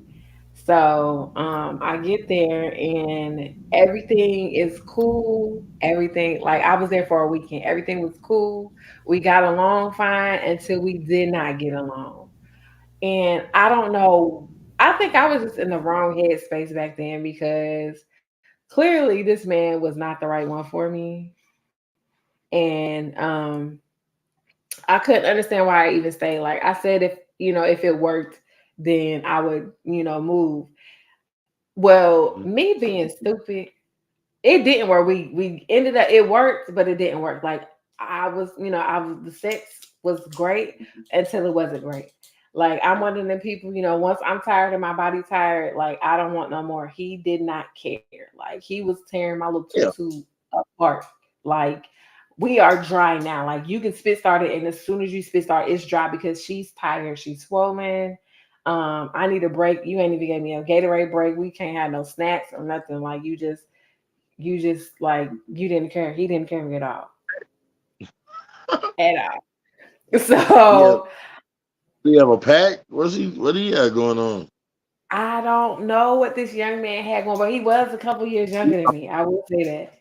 So I get there and everything is cool. Everything, like, I was there for a weekend. Everything was cool. We got along fine until we did not get along. And I don't know. I think I was just in the wrong headspace back then because clearly this man was not the right one for me. And I couldn't understand why I even stayed. Like I said, if it worked, then I would, move. Well, me being stupid, it didn't work. We ended up, it worked, but it didn't work. Like, the sex was great until it wasn't great. Like, I'm one of them people, once I'm tired and my body tired, like, I don't want no more. He did not care. Like, he was tearing my little Yeah, tutu apart. Like, we are dry now. Like, you can spit start it, and as soon as you spit start, it's dry because she's tired. She's swollen. I need a break. You ain't even gave me a Gatorade break. We can't have no snacks or nothing. Like, you just like, you didn't care. He didn't care at all. At all. he have So he have a pack. What do he have going on? I don't know what this young man had going, but he was a couple years younger than me. I will say that.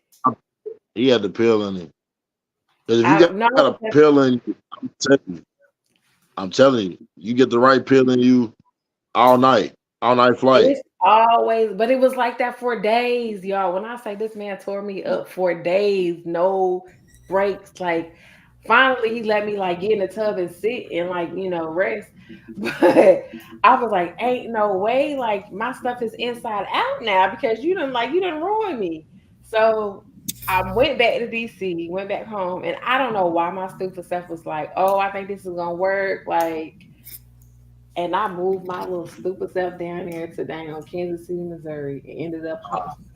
He had the pill in him. Because if you I got a no, pill because in you, I'm telling you, you get the right pill in you all night flight. it's always, but it was like that for days, y'all. When I say this man tore me up for days, no breaks. Like finally he let me like get in the tub and sit and like, rest. But I was like, ain't no way, like my stuff is inside out now because you didn't ruin me. So I went back to DC, went back home, and I don't know why my stupid self was like, oh, I think this is gonna work. Like, and I moved my little stupid self down there to down Kansas City, Missouri, and ended up home.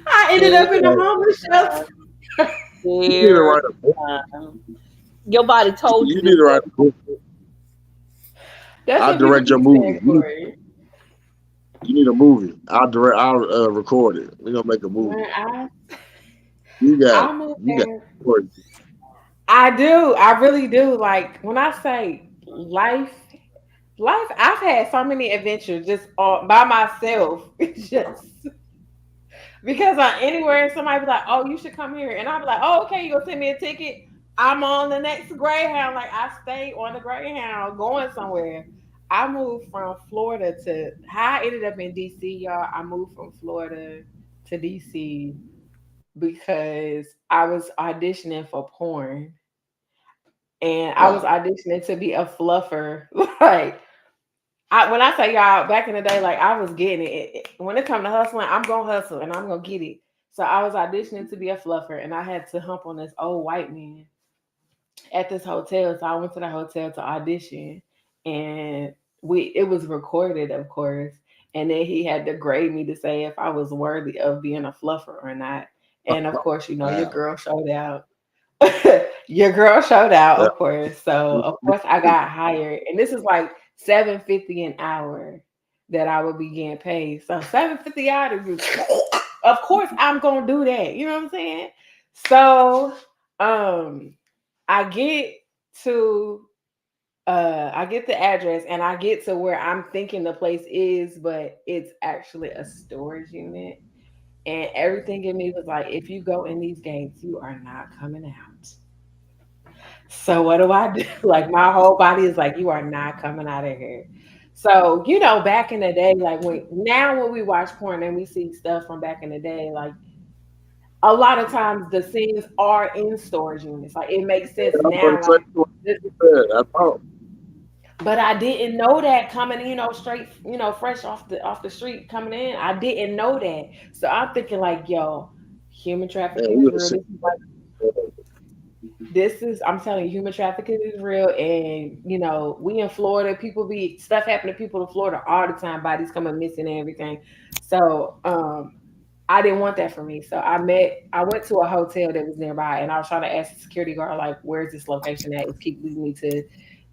I ended up in a Every homeless shelter. time, You need to every write a book. time. Your body told You you need to to write a book. That's I'll what people direct your keep movie. saying, Corey. You need a movie. I'll record it. We're gonna make a When movie. I You got I moved you got there, stories. I do. I really do. Like when I say life, I've had so many adventures just by myself. It's just because I'm anywhere and somebody be like, "Oh, you should come here," and I'll be like, "Oh, okay, you gonna send me a ticket? I'm on the next Greyhound." Like I stay on the Greyhound going somewhere. I moved from Florida to how I ended up in DC, y'all. I moved from Florida to DC because I was auditioning for porn and I was auditioning to be a fluffer. Like when I say y'all back in the day, like I was getting it. When it come to hustling, I'm gonna hustle and I'm gonna get it. So I was auditioning to be a fluffer, and I had to hump on this old white man at this hotel. So I went to the hotel to audition, and it was recorded, of course. And then he had to grade me to say if I was worthy of being a fluffer or not. And of course, your Wow. girl showed out. Your girl showed out, Yeah. of course. So of course I got hired, and this is like 750 an hour that I would be getting paid. So 750 hours, of course I'm gonna do that. You know what I'm saying? So um, I get to I get the address and I get to where I'm thinking the place is, but it's actually a storage unit. And everything in me was like, if you go in these gates, you are not coming out. So what do I do? Like my whole body is like, you are not coming out of here. So, back in the day, like when we watch porn and we see stuff from back in the day, like a lot of times the scenes are in storage units. Like it makes sense I'm gonna now. say Like what this, you said. I thought. but I didn't know that coming, straight, fresh off the street coming in. I didn't know that. So I'm thinking like, yo, human Man, trafficking we is would have real. seen. I'm telling you, human trafficking is real. And, we in Florida, stuff happen to people in Florida all the time, bodies coming missing and everything. So, I didn't want that for me. So I went to a hotel that was nearby and I was trying to ask the security guard, like, where's this location at? It keep leading me to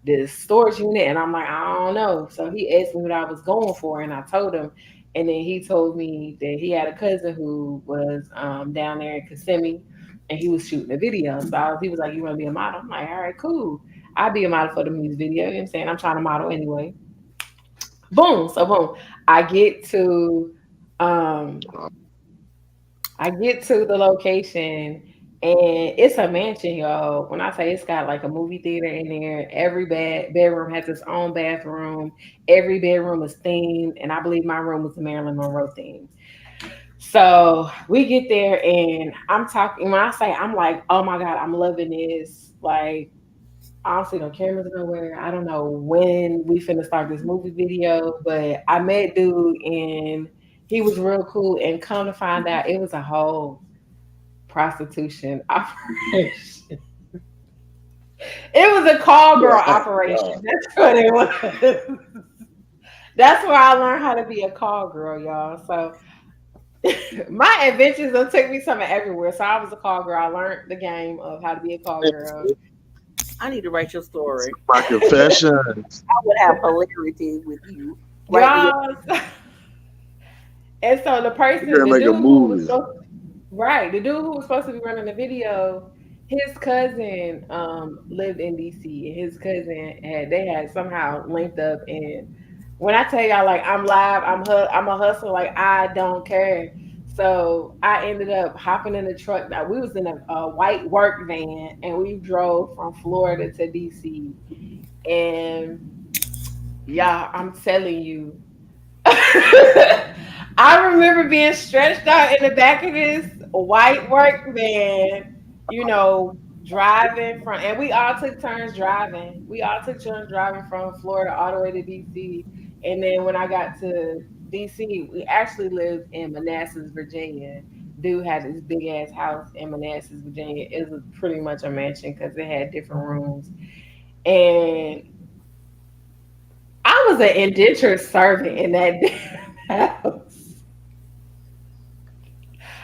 this storage unit. And I'm like, I don't know. So he asked me what I was going for and I told him. And then he told me that he had a cousin who was down there in Kissimmee and he was shooting a video. So he was like, you want to be a model? I'm like, all right, cool. I'll be a model for the music video. You know what I'm saying? I'm trying to model anyway. Boom. So boom. I get to um I get to the location and it's a mansion, y'all. When I say it's got like a movie theater in there, every bedroom has its own bathroom. Every bedroom is themed, and I believe my room was the Marilyn Monroe theme. So we get there, and I'm talking. When I say I'm like, oh my god, I'm loving this. Like I don't see no cameras nowhere. I don't know when we finna start this movie video, but I met dude and he was real cool. And come to find out, it was a whole prostitution operation. It was a call girl Oh operation. God. That's what it was. That's where I learned how to be a call girl, y'all. So my adventures done took me somewhere everywhere. So I was a call girl. I learned the game of how to be a call girl. I need to write your story. My confessions. I would have hilarity with you. Write me. Y'all, and so We're gonna the make dude a who was movie. supposed right, the dude who was supposed to be running the video, his cousin lived in DC, and his cousin they had somehow linked up. And when I tell y'all, like I'm live, I'm a hustler, like I don't care. So I ended up hopping in the truck. Now, we was in a white work van, and we drove from Florida to DC. And yeah, I'm telling you, I remember being stretched out in the back of this white work van, you know, driving from, and we all took turns driving. We all took turns driving from Florida all the way to DC. And then when I got to DC, we actually lived in Manassas, Virginia. Dude had this big ass house in Manassas, Virginia. It was pretty much a mansion because it had different rooms. And I was an indentured servant in that damn house.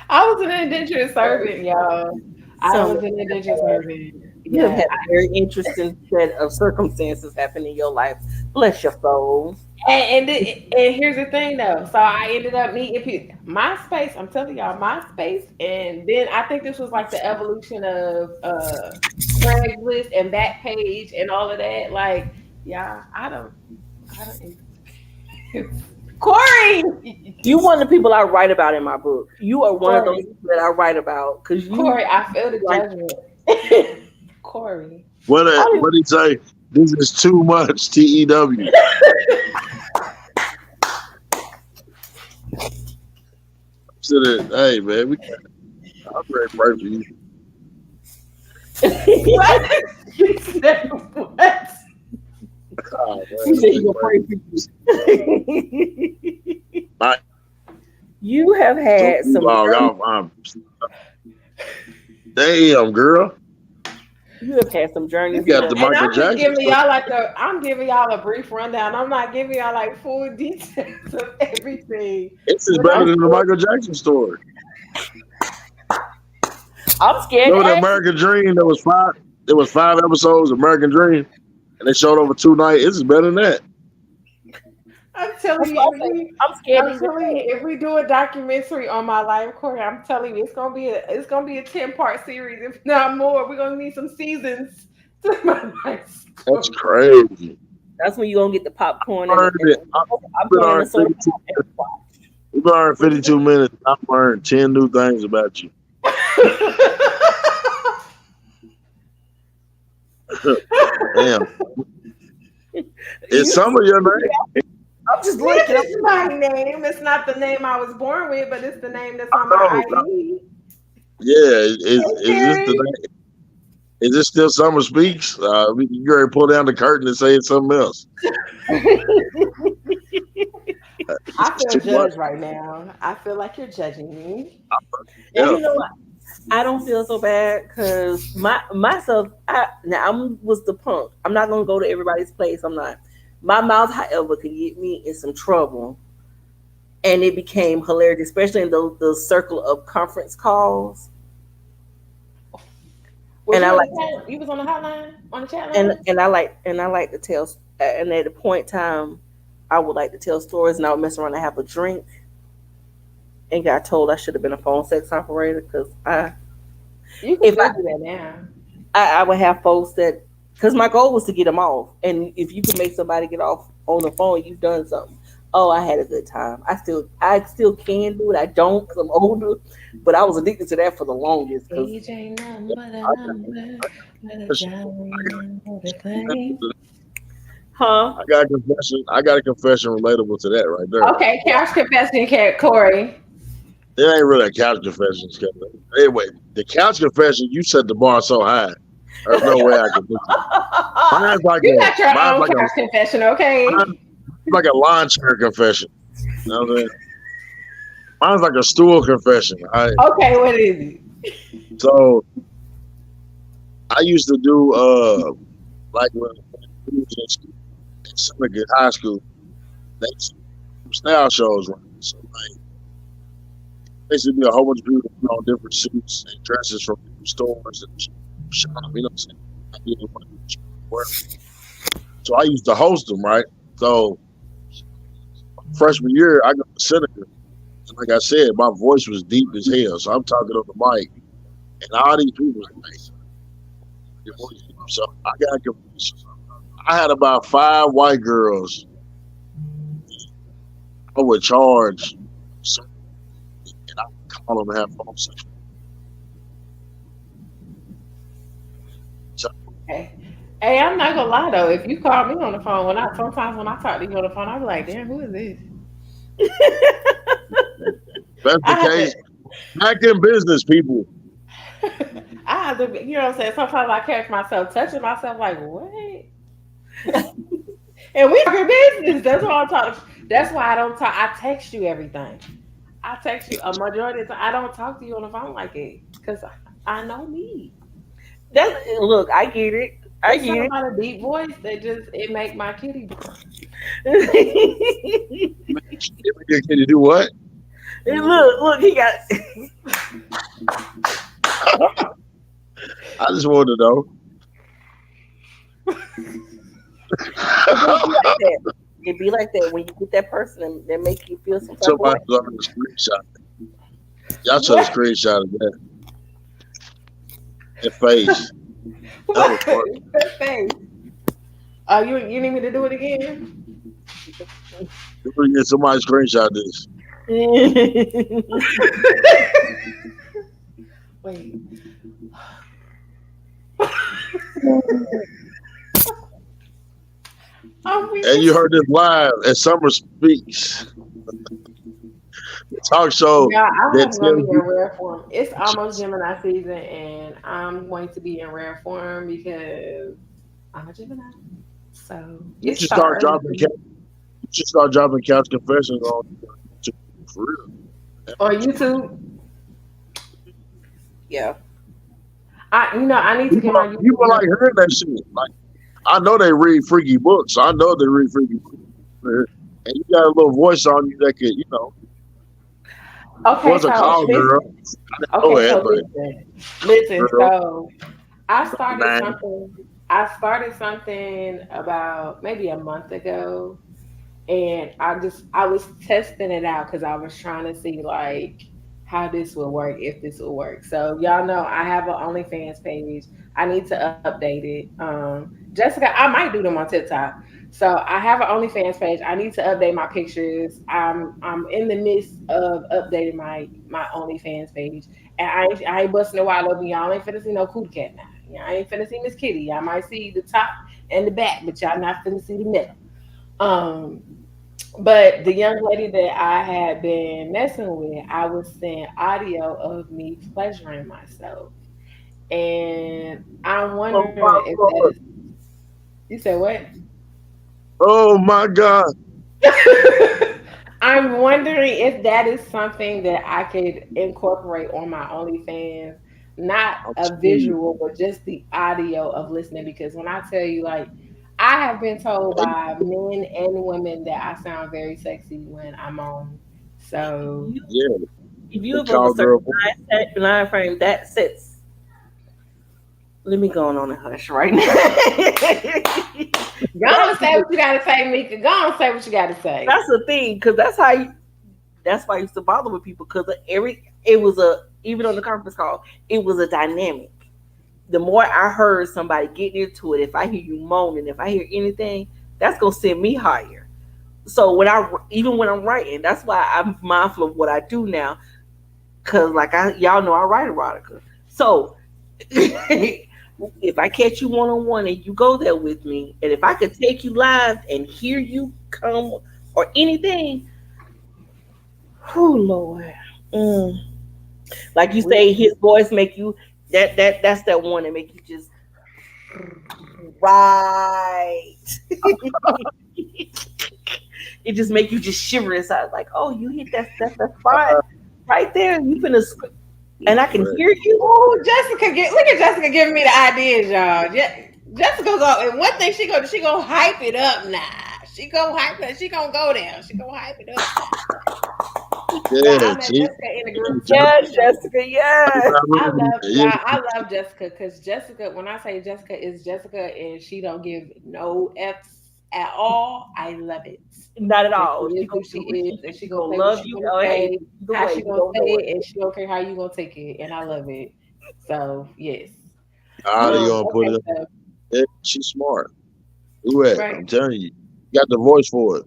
I was an indentured servant, y'all. I Some was an indentured servant. you have Yeah. had a very interesting set of circumstances happen in your life. Bless your soul. And here's the thing though. So I ended up meeting people. MySpace, I'm telling y'all, MySpace, and then I think this was like the evolution of Craigslist and Backpage and all of that. Like, yeah, I don't Corey. You one of the people I write about in my book. You are one of those Corey. people that I write about because you Corey, I feel the like judgment. Corey. only What did he say? This is too much. TEW. So that, hey man, I'm ready to pray for you. What? You said what? Oh, man, you said you I'm gonna pray for you. I You have don't had some log journeys. off. Damn, girl. You have had some You journeys in got your the life. And Michael I'm just Jackson giving story. y'all I'm giving y'all a brief rundown. I'm not giving y'all like full details of everything. This is But better I'm than the scared. Michael Jackson story. I'm scared to Remember the ask. American Dream? There was 5 episodes of American Dream, and they showed over 2 nights. This is better than that. I'm telling That's you, what I say. I'm scared to I'm even telling you, ask. if we do a documentary on my life, Corey, I'm telling you, it's gonna be a 10-part series, if not more. We're gonna need some seasons to my life That's story. crazy. That's when you gonna get the popcorn I learned and it. the I've been popcorn and the on soda 52. pop and watch. We've been on What you 52 minutes. I've learned 10 new things about you. Damn. Is You, some of your name? I'm just Yes, looking. it's my name. It's not the name I was born with, but it's the name that's on my No, no. ID. Yeah. Hey, Is this the Terry. name? Is this still Summer Speaks? We can go ahead and pull down the curtain and say it's something else. It's I just feel too much. judged right now. I feel like you're judging me. And Yeah. you know what? I don't feel so bad because myself. Now I'm was the punk. I'm not gonna go to everybody's place. I'm not. My mouth, however, could get me in some trouble, and it became hilarious, especially in the circle of conference calls. Was And you I on like the chat? You was on the hotline? On the chat line? and I like to tell. And at the point in time, I would like to tell stories, and I would mess around and have a drink, and got told I should have been a phone sex operator because You can if still do that now. I would have folks that because my goal was to get them off, and if you can make somebody get off on the phone, you've done something. Oh, I had a good time. I still can do it. I don't because I'm older, but I was addicted to that for the longest. Because Age ain't nothing but a number, but a diamond for the claim. huh? I got a confession. I got a confession relatable to that right there. Okay, couch confession, cat Corey. It ain't really a couch confession. Anyway, the couch confession, you set the bar so high. There's no way I can do it. Mine's like You got your mine's own like couch confession, okay? mine's like a lawn chair confession. You know what I'm saying? Mine's like a stool confession. Okay, what is it? So I used to do like when we was in school, in Seneca High School, they used to do style shows, right? So like basically be a whole bunch of people put on different suits and dresses from different stores and shop, you know what I'm saying? I didn't want to wear. So I used to host them, right? So freshman year, I got to Seneca. And like I said, my voice was deep as hell. So I'm talking on the mic, and all these people was like, your voice deep. So I got confused. I had about 5 white girls I would charge, so- and I would All of them have phone sex. So, Hey, hey, I'm not gonna lie though. If you call me on the phone, when I talk to you on the phone, I be like, damn, who is this? if that's the I have case. to, Back in business, people. I have to, you know what I'm saying? Sometimes I catch myself touching myself, like, what? And we talking business. That's why I'm talking. That's why I don't talk. I text you everything. I text you a majority of the time. I don't talk to you on the phone like it because I know me. That's look. I get it. I It's get something it. about a deep voice that just it make my kitty. Can you do what? And look, he got. I just wanted to know. It be like that. It be like that when you get that person that make you feel some type of Somebody way. was on the screenshot. Y'all should have What? screenshot of that face. That was What? funny. That face. You need me to do it again? You really get somebody screenshot this. Wait. I'm weak And you as heard this live at Summer Speaks, the talk show Yeah, I that am gonna be tells in you. rare form. It's almost Gemini season, and I'm going to be in rare form because I'm a Gemini. So You it should start start early dropping. for me. You should start dropping couch confessions on YouTube for real. On YouTube, Yeah. I need to get my People YouTube like number. hearing that shit. Like I know they read freaky books. So I know they read freaky books. And you got a little voice on you that could, Okay, was a so call girl. listen. Go Okay, ahead, so but listen. girl, So I started man, something. I started something about maybe a month ago, and I was testing it out because I was trying to see like how this would work, if this will work. So y'all know I have an OnlyFans page. I need to update it. Jessica, I might do them on TikTok. So I have an OnlyFans page. I need to update my pictures. I'm in the midst of updating my OnlyFans page, and I ain't busting a wide open. Y'all ain't finna see no cootie cat now. Y'all ain't finna see Miss Kitty. Y'all might see the top and the back, but y'all not finna see the middle. Um, but the young lady that I had been messing with, I was sending audio of me pleasuring myself. And I'm oh wondering my if that is, lord, you said what? oh my god, I'm wondering if that is something that I could incorporate on my OnlyFans. Not I'm a telling you, visual, but just the audio of listening. Because when I tell you, like, I have been told hey, by men and women that I sound very sexy when I'm on. So You, yeah, if you the have of a call girl. certain line frame, that sets. Let me go on a hush right now. go That on, is say what you gotta say, Mika. Go on, say what you gotta say. that's the thing, because that's how you, that's why I used to bother with people because every it was a even on the conference call, it was a dynamic. The more I heard somebody getting into it, if I hear you moaning, if I hear anything, that's gonna send me higher. So when I even when I'm writing, that's why I'm mindful of what I do now. Cause like y'all know I write erotica. So if I catch you one on one and you go there with me, and if I could take you live and hear you come or anything, oh Lord. Mm. Like you We say, his voice make you that's that one that make you just right. It just make you just shiver inside. Like, oh, you hit that spot right there. You finna and I can Right. hear you. Oh, Jessica, look at Jessica giving me the ideas, y'all. Jessica go, and one thing she gonna hype it up now. She gonna hype it. She gonna go there. She gonna hype it up now. Yeah, Yeah, I met she, Jessica in the group chat. Yes, Jessica. Yes. yeah, I love Jessica because Jessica. When I say Jessica is Jessica, and she don't give no f's at all. I love it Not at because she all. She is who gonna she do what is, she and she she gonna gonna say what love she you. gonna Oh, hey, say, either how way, she we gonna gonna say do it. it, and she don't care how you gonna take it, and I love it. So yes. how you gonna put Okay. it? So Yeah, she's smart. Do it. right. I'm telling you, you got the voice for it.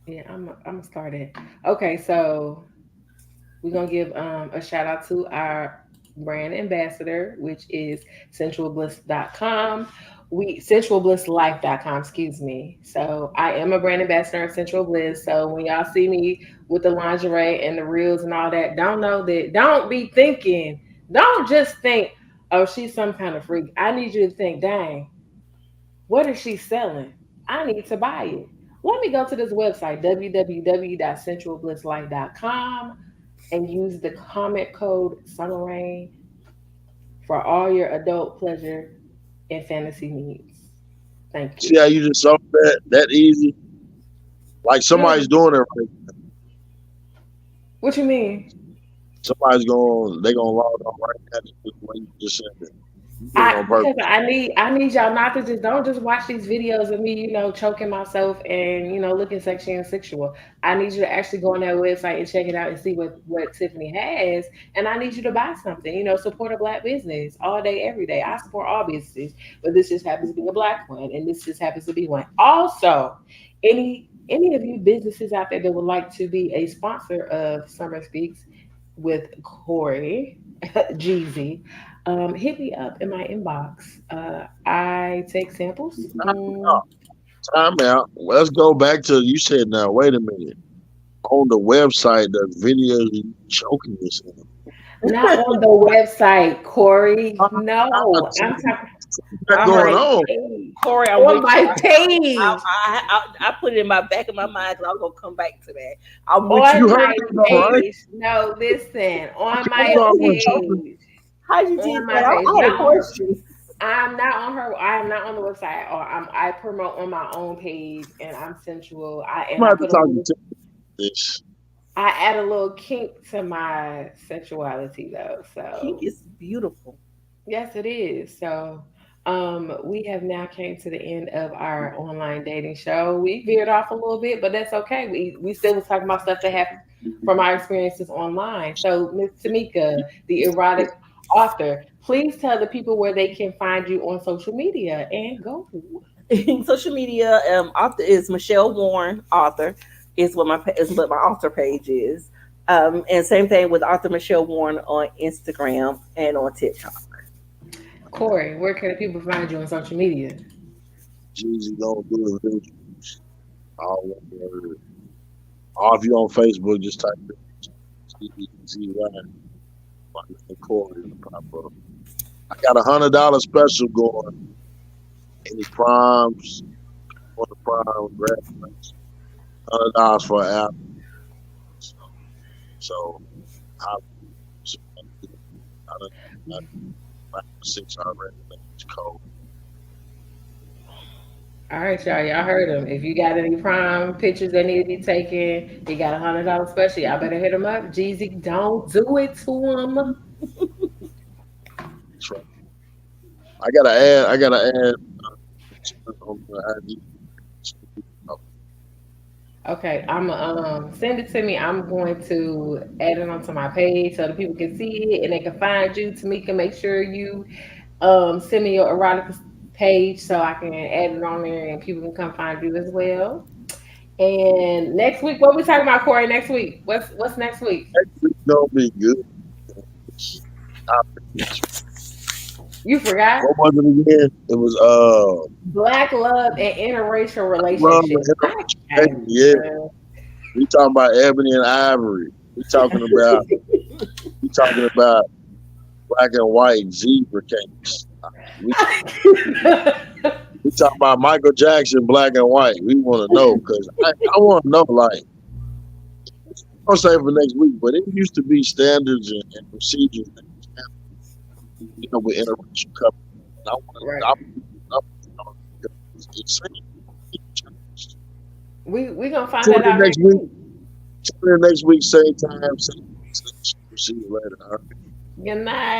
Yeah, I'm gonna start it. Okay. So We're gonna give a shout out to our brand ambassador, which is sensualbliss.com. Sensualblisslife.com, excuse me. So I am a brand ambassador of Sensual Bliss. So when y'all see me with the lingerie and the reels and all that, don't be thinking, don't just think, oh, she's some kind of freak. I need you to think, dang, what is she selling? I need to buy it. Let me go to this website, www.sensualblisslife.com, and use the comment code Summer Rain for all your adult pleasure and fantasy needs. Thank See you. how you just saw that easy? Like somebody's No, doing it right. what you mean? They gonna log on right now just the way you just said it. You did it I on because purpose. I need y'all not to just don't just watch these videos of me, choking myself and looking sexy and sexual. I need you to actually go on that website and check it out and see what Tiffany has. And I need you to buy something. Support a black business all day, every day. I support all businesses, but this just happens to be a black one, and this just happens to be one. Also, any of you businesses out there that would like to be a sponsor of Summer Speaks with Corey Geezy, hit me up in my inbox. I take samples. Time out. Let's go back to you said now. Wait a minute. On the website, the videos of you choking yourself. Not on the website, Corey. No, I'm What's talking on All going my right, on? page. Corey, I'm On with you. my page. I put it in my back of my mind because I was gonna come back to that. I'm with You On you. heard my me though, right? page. No, listen. On I my thought I wasn't choking. page. How you On did my that? page. I had Not a on her. question. I'm not on her. I am not on the website, or I promote on my own page, and I'm sensual. I'm gonna I have to put a talk to little. Tim this. I add a little kink to my sexuality, though. Kink So is beautiful. yes, it is. So we have now came to the end of our online dating show. We veered off a little bit, but that's okay. We still was talking about stuff that happened from our experiences online. So Miss Tameka, the erotic author, please tell the people where they can find you on social media and go. Social media, author is Michelle Warren. Author is what my author page is. And same thing with author Michelle Warren on Instagram and on TikTok. Corey, where can the people find you on social media? Jeezy don't do it. All one word. Or if you're on Facebook, just type in GZY. My name Corey in the pop up. I got $100 special going. Any proms on the prom grab $100 for an app. So I I done got 5 or 6 already. It's cold. All right, y'all. Y'all heard him. If you got any prime pictures that need to be taken, he got $100 special. Y'all better hit him up. Jeezy, don't do it to him. So I gotta add on the ID. Okay, I'm send it to me. I'm going to add it onto my page so the people can see it and they can find you. Tamika, make sure you send me your erotica page so I can add it on there and people can come find you as well. And next week, what we talking about, Corey? Next week, what's next week? It's gonna be good. I You forgot What was it again? It was black love and interracial love and relationships. I interpretation. can't, Yeah, bro. we talking about ebony and ivory. We talking about black and white zebra cakes. We we talking about Michael Jackson, black and white. We want to know because I want to know like I'll say for next week, but it used to be standards and procedures, with interracial couples. And Right. I want to it's changed. We gonna find Tune that in out next next week. week. Tune in next week, same time, same. See you later. All right. Good night.